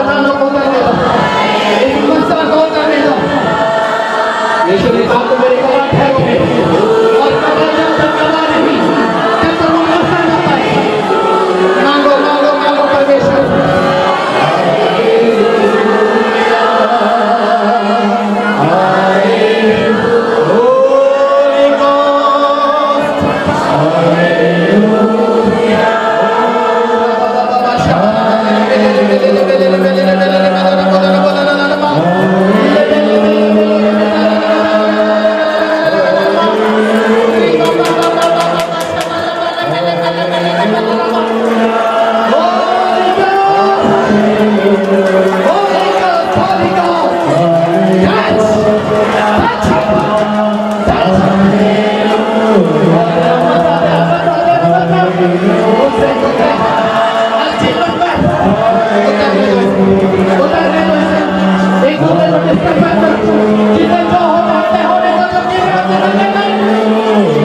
बहानों को करने दो, इस मसला को करने दो। यीशु ने कहा तुम मेरे गवाह ठहरोगे और कब्र जब तक गवाह नहीं जब तक वो मसा न पाए। मांगो मांगो मांगो परमेश्वर।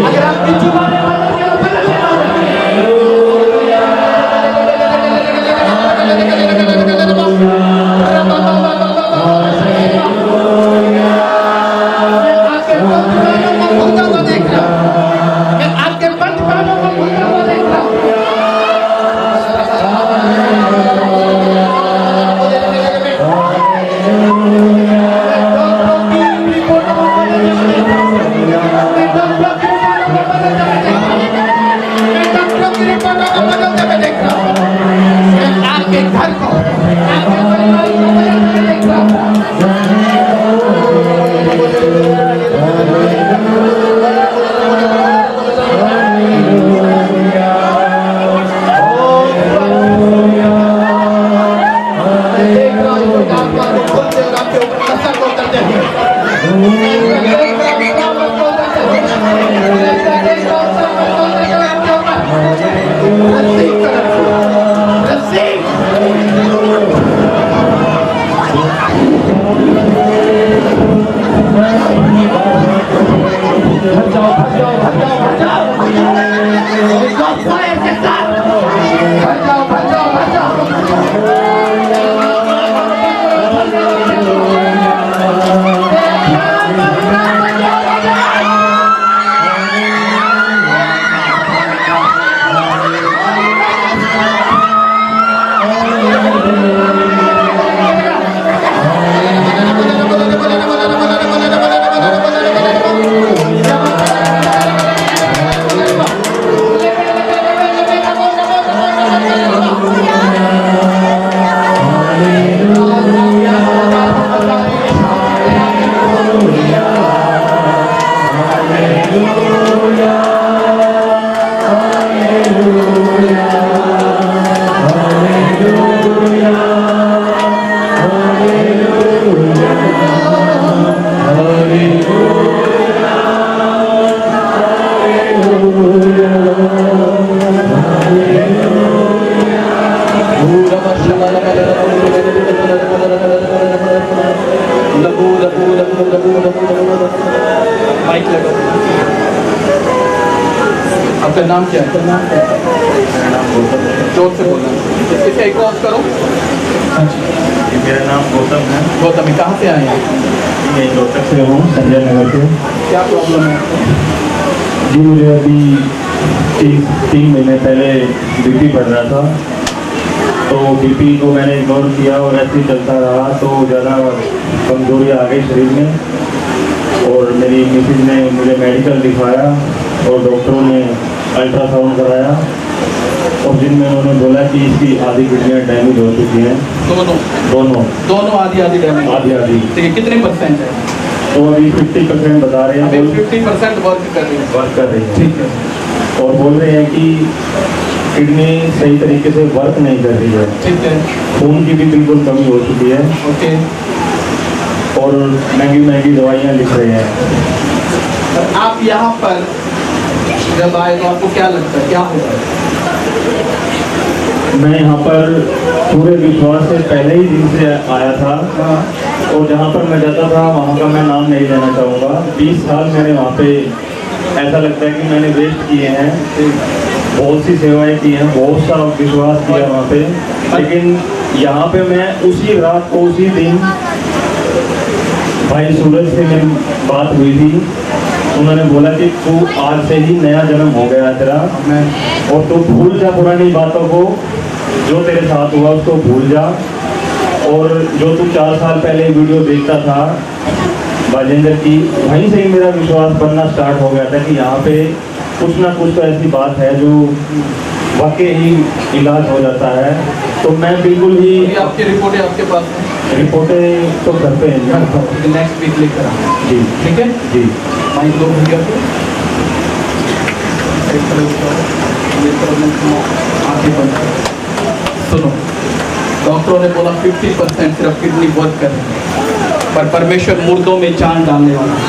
अगर आपकी जुबान आपका नाम क्या है? जोर से बोलना। इसे एक ऑफ करो। मेरा नाम गौतम है। गौतम, कहाँ से आए हैं? मैं रोहतक से हूँ, संजय नगर से। क्या प्रॉब्लम है? जी मुझे अभी 3 महीने पहले बीपी बढ़ रहा था, तो बीपी को मैंने इग्नोर किया और ऐसे ही चलता रहा, तो ज़्यादा कमजोरी आ गई शरीर में। और मेरी मिसेज ने मुझे मेडिकल दिखाया और डॉक्टरों ने अल्ट्रासाउंड कराया, और जिनमें उन्होंने बोला कि इसकी आधी किडनियाँ डैमेज हो चुकी हैं। दोनों आधी आधी डैमेज। आधी। ठीक है, कितने परसेंट है? तो अभी 50% बता रहे हैं। अभी 50% वर्क कर रही है। ठीक है। और बोल रहे हैं कि किडनी सही तरीके से वर्क नहीं कर रही है। ठीक है। खून की भी बिल्कुल कमी हो चुकी है। ओके। और महंगी दवाइयाँ लिख रहे हैं। आप यहाँ पर जब आए तो आपको क्या लगता है, क्या होगा? मैं यहाँ पर पूरे विश्वास से पहले ही दिन से आया था, और जहाँ पर मैं जाता था वहाँ का मैं नाम नहीं लेना चाहूँगा। 20 साल मैंने वहाँ पे, ऐसा लगता है कि मैंने वेस्ट किए हैं। बहुत सी सेवाएं की हैं, बहुत सा विश्वास किया वहाँ पे, लेकिन यहाँ पे मैं उसी रात को उसी दिन भाई सूरज से मेरी बात हुई थी। उन्होंने बोला कि तू आज से ही नया जन्म हो गया तेरा, और तू भूल जा पुरानी बातों को, जो तेरे साथ हुआ उसको भूल जा। और जो तू 4 साल पहले वीडियो देखता था बाजेंद्र की, वहीं से ही मेरा विश्वास बनना स्टार्ट हो गया था कि यहाँ पे कुछ ना कुछ तो ऐसी बात है जो वाकई ही इलाज हो जाता है। तो मैं बिल्कुल ही ये आपकी रिपोर्टें आपके पास हैं? रिपोर्टें तो घर पे हैं नेक्स्ट वीक लेकर आना, जी। ठीक है जी माइक लो भैया को। एक तरफ उठाओ, ये तरफ मुंह घुमाओ, आंखें बंद करो। सुनो, डॉक्टरों ने बोला 50% सिर्फ किडनी वर्क कर रही है, पर परमेश्वर मुर्दों में जान डालने वाला है।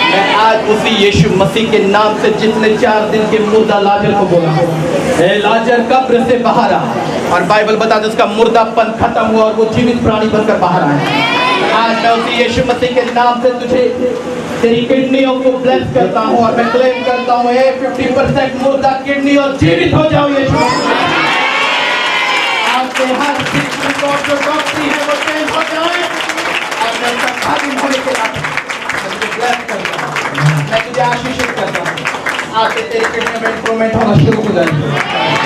मैं आज उसी यीशु मसीह के नाम से जिसने 4 दिन के मुर्दा लाजर को बोला, ए लाजर कब्र से बाहर आ, और बाइबल बता दे उसका मुर्दापन खत्म हुआ और वो जीवित प्राणी बनकर बाहर आया। आज मैं उसी यीशु मसीह के नाम से तुझे तेरी किडनियों को ब्लेस करता हूँ और मैं क्लेम करता हूँ 50% मुर्दा किडनी और जीवित हो जाओ यीशु। आज से हर चीज जो डॉक्टरी है वो चेंज हो जाए और मैं उसका खाली होने के नाते मैं तुझे ब्लेस करता हूँ, मैं तुझे आशीषित करता हूँ। आज से तेरी किडनी में इंप्रूवमेंट होना शुरू हो जाएगी।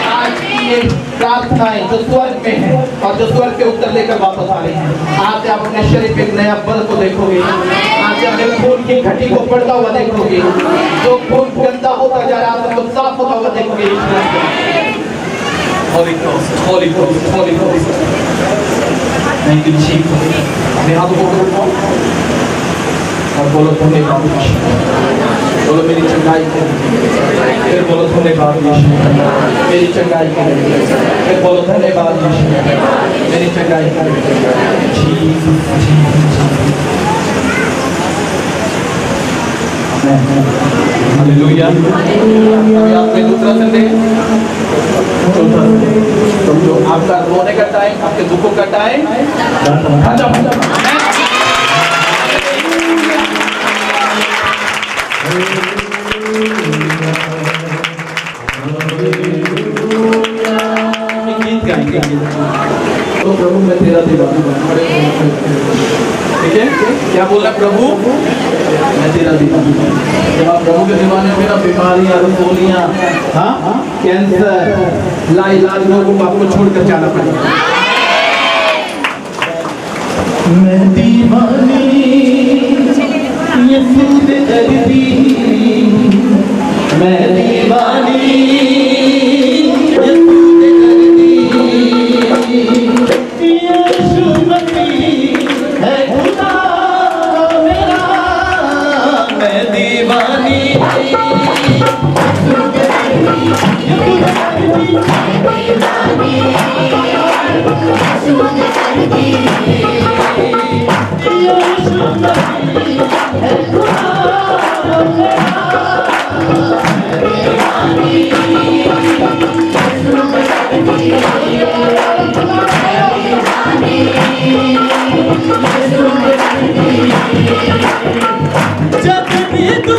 आज की ये प्रार्थनाएं जो स्वर्ग में है और जो स्वर्ग के उत्तर लेकर वापस आ रही हैं, आज से आप अपने शरीर पे एक नया बल को देखोगे। आज से अपने खून की घटी को बढ़ता हुआ देखोगे, जो खून गंदा होता जा रहा है आपको साफ होता हुआ देखोगे। Holy Ghost, Holy Ghost, Holy Ghost. Thank you, Jesus. अपने हाथों को उठाओ और बोलो धन्यवाद यीशु। बोलो मेरी चंगाई के लिए, फिर बोलो धन्यवाद यीशु मेरी चंगाई के लिए, फिर बोलो धन्यवाद यीशु मेरी चंगाई के लिए। Jesus, hallelujah. अभी आपने दूसरा संदेश, चौथा संदेश, तो जो आपका रोने का टाइम, आपके दुखों का टाइम खत्म। गीत गाएंगे तो प्रभु मैं तेरा दीवाना, ठीक है? क्या बोला प्रभु? मैं तेरा दीवाना। जब आप प्रभु के दीवाने में ना बीमारियां, रसोलियां, हाँ, कैंसर, लाइलाज लोगों को आपको छोड़कर जाना पड़ेगा। मैं दीवानी यीशु दे दर्दी, मैं दीवानी यीशु दे दर्दी, यीशु मसीह है खुदा मेरा, मैं दीवानी यीशु दे दर्दी, यीशु दे दर्दी, यीशु दे दर्दी, यीशु मसीह है खुदा मेरा, जब भी दीवानी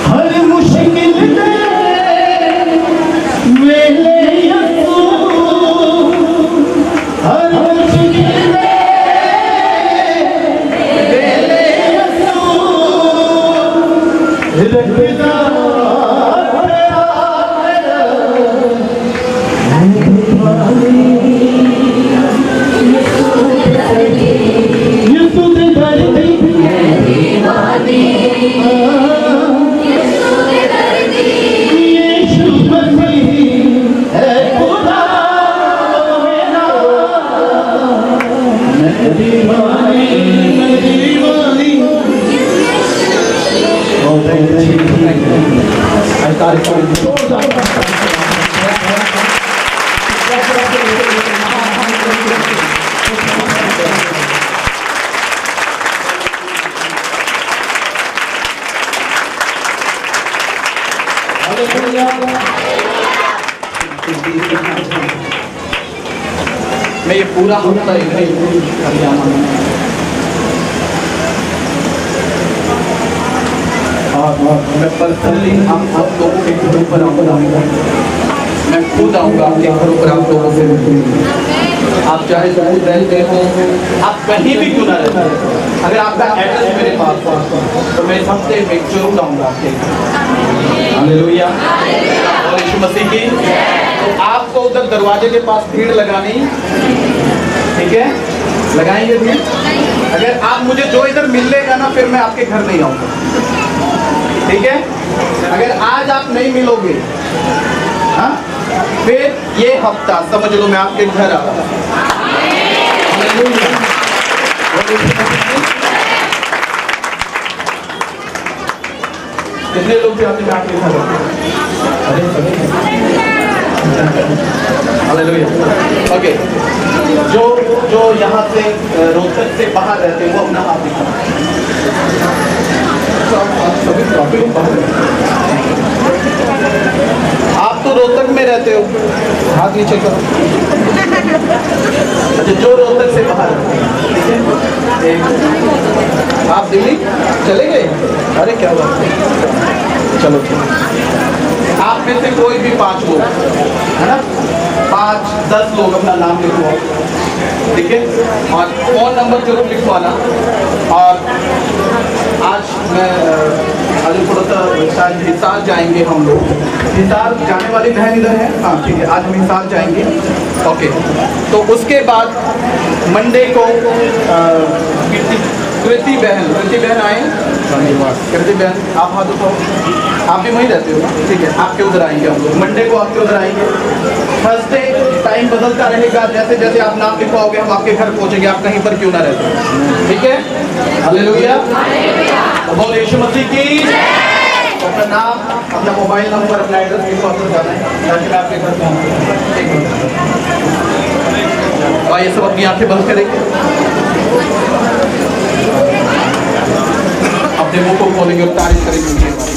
हर मुश्किल में मेले मैं ये पूरा हफ्ता इग्नोर कर जाना और मैं पर्सनली हम सब लोगों के घरों पर आऊँगा। मैं खुद आऊँगा आपके घरों पर, आप लोगों से मिलूंगा। आप चाहे दूर रहते हो, आप कहीं भी क्यों ना रहते हो, अगर आपका एड्रेस मेरे पास हो तो मैं इस हफ्ते में जरूर आऊँगा आपके घर। हालेलुया, और यीशु मसीह की। तो आपको उधर दरवाजे के पास भीड़ लगानी, ठीक है, लगाएंगे भीड़। अगर आप मुझे जो इधर मिल लेगा ना, फिर मैं आपके घर नहीं आऊँगा, ठीक है। अगर आज आप नहीं मिलोगे, हाँ, फिर ये हफ्ता समझ लो मैं आपके घर आ रहा हूं। कितने लोग चाहते हैं आपके घर? हालेलुया। ओके, जो यहाँ से रोहतक से बाहर रहते हैं वो अपना हाथ दिखाओ। सभी काफी लोग बाहर रहते हैं। आप तो रोहतक में रहते हो, हाथ नीचे करो। अच्छा, जो रोहतक से बाहर, आप दिल्ली चले गए? अरे क्या बात है, चलो ठीक। आप में से कोई भी 5 लोग, है ना, 5-10 लोग अपना नाम लिखवाओ, ठीक है, और फोन नंबर जरूर लिखवाना। और आज मैं आज थोड़ा सा शायद हिसार जाएंगे हम लोग। हिसार जाने वाली बहन इधर है? हाँ ठीक है, आज हम हिसार जाएंगे। ओके, तो उसके बाद मंडे को कृति बहन आए। कृति बहन आप हाथ उठाओ, आप भी वहीं रहते हो, ठीक है, आपके उधर आएंगे हम लोग। मंडे को आपके उधर आएंगे। थर्सडे टाइम बदलता रहेगा, जैसे जैसे आप नाम लिखवाओगे हम आपके घर पहुंचेंगे, आप कहीं पर क्यों ना रहते, ठीक है। हालेलुया, बोल यीशु मसीह की। अपना नाम, अपना मोबाइल नंबर, अपना एड्रेस लिखवाकर जाना है, ताकि मैं आपके घर पहुंचूं। ये सब अपनी आंखें बंद करेंगे, अपने मुंह को खोलेंगे और तारीफ करेंगे।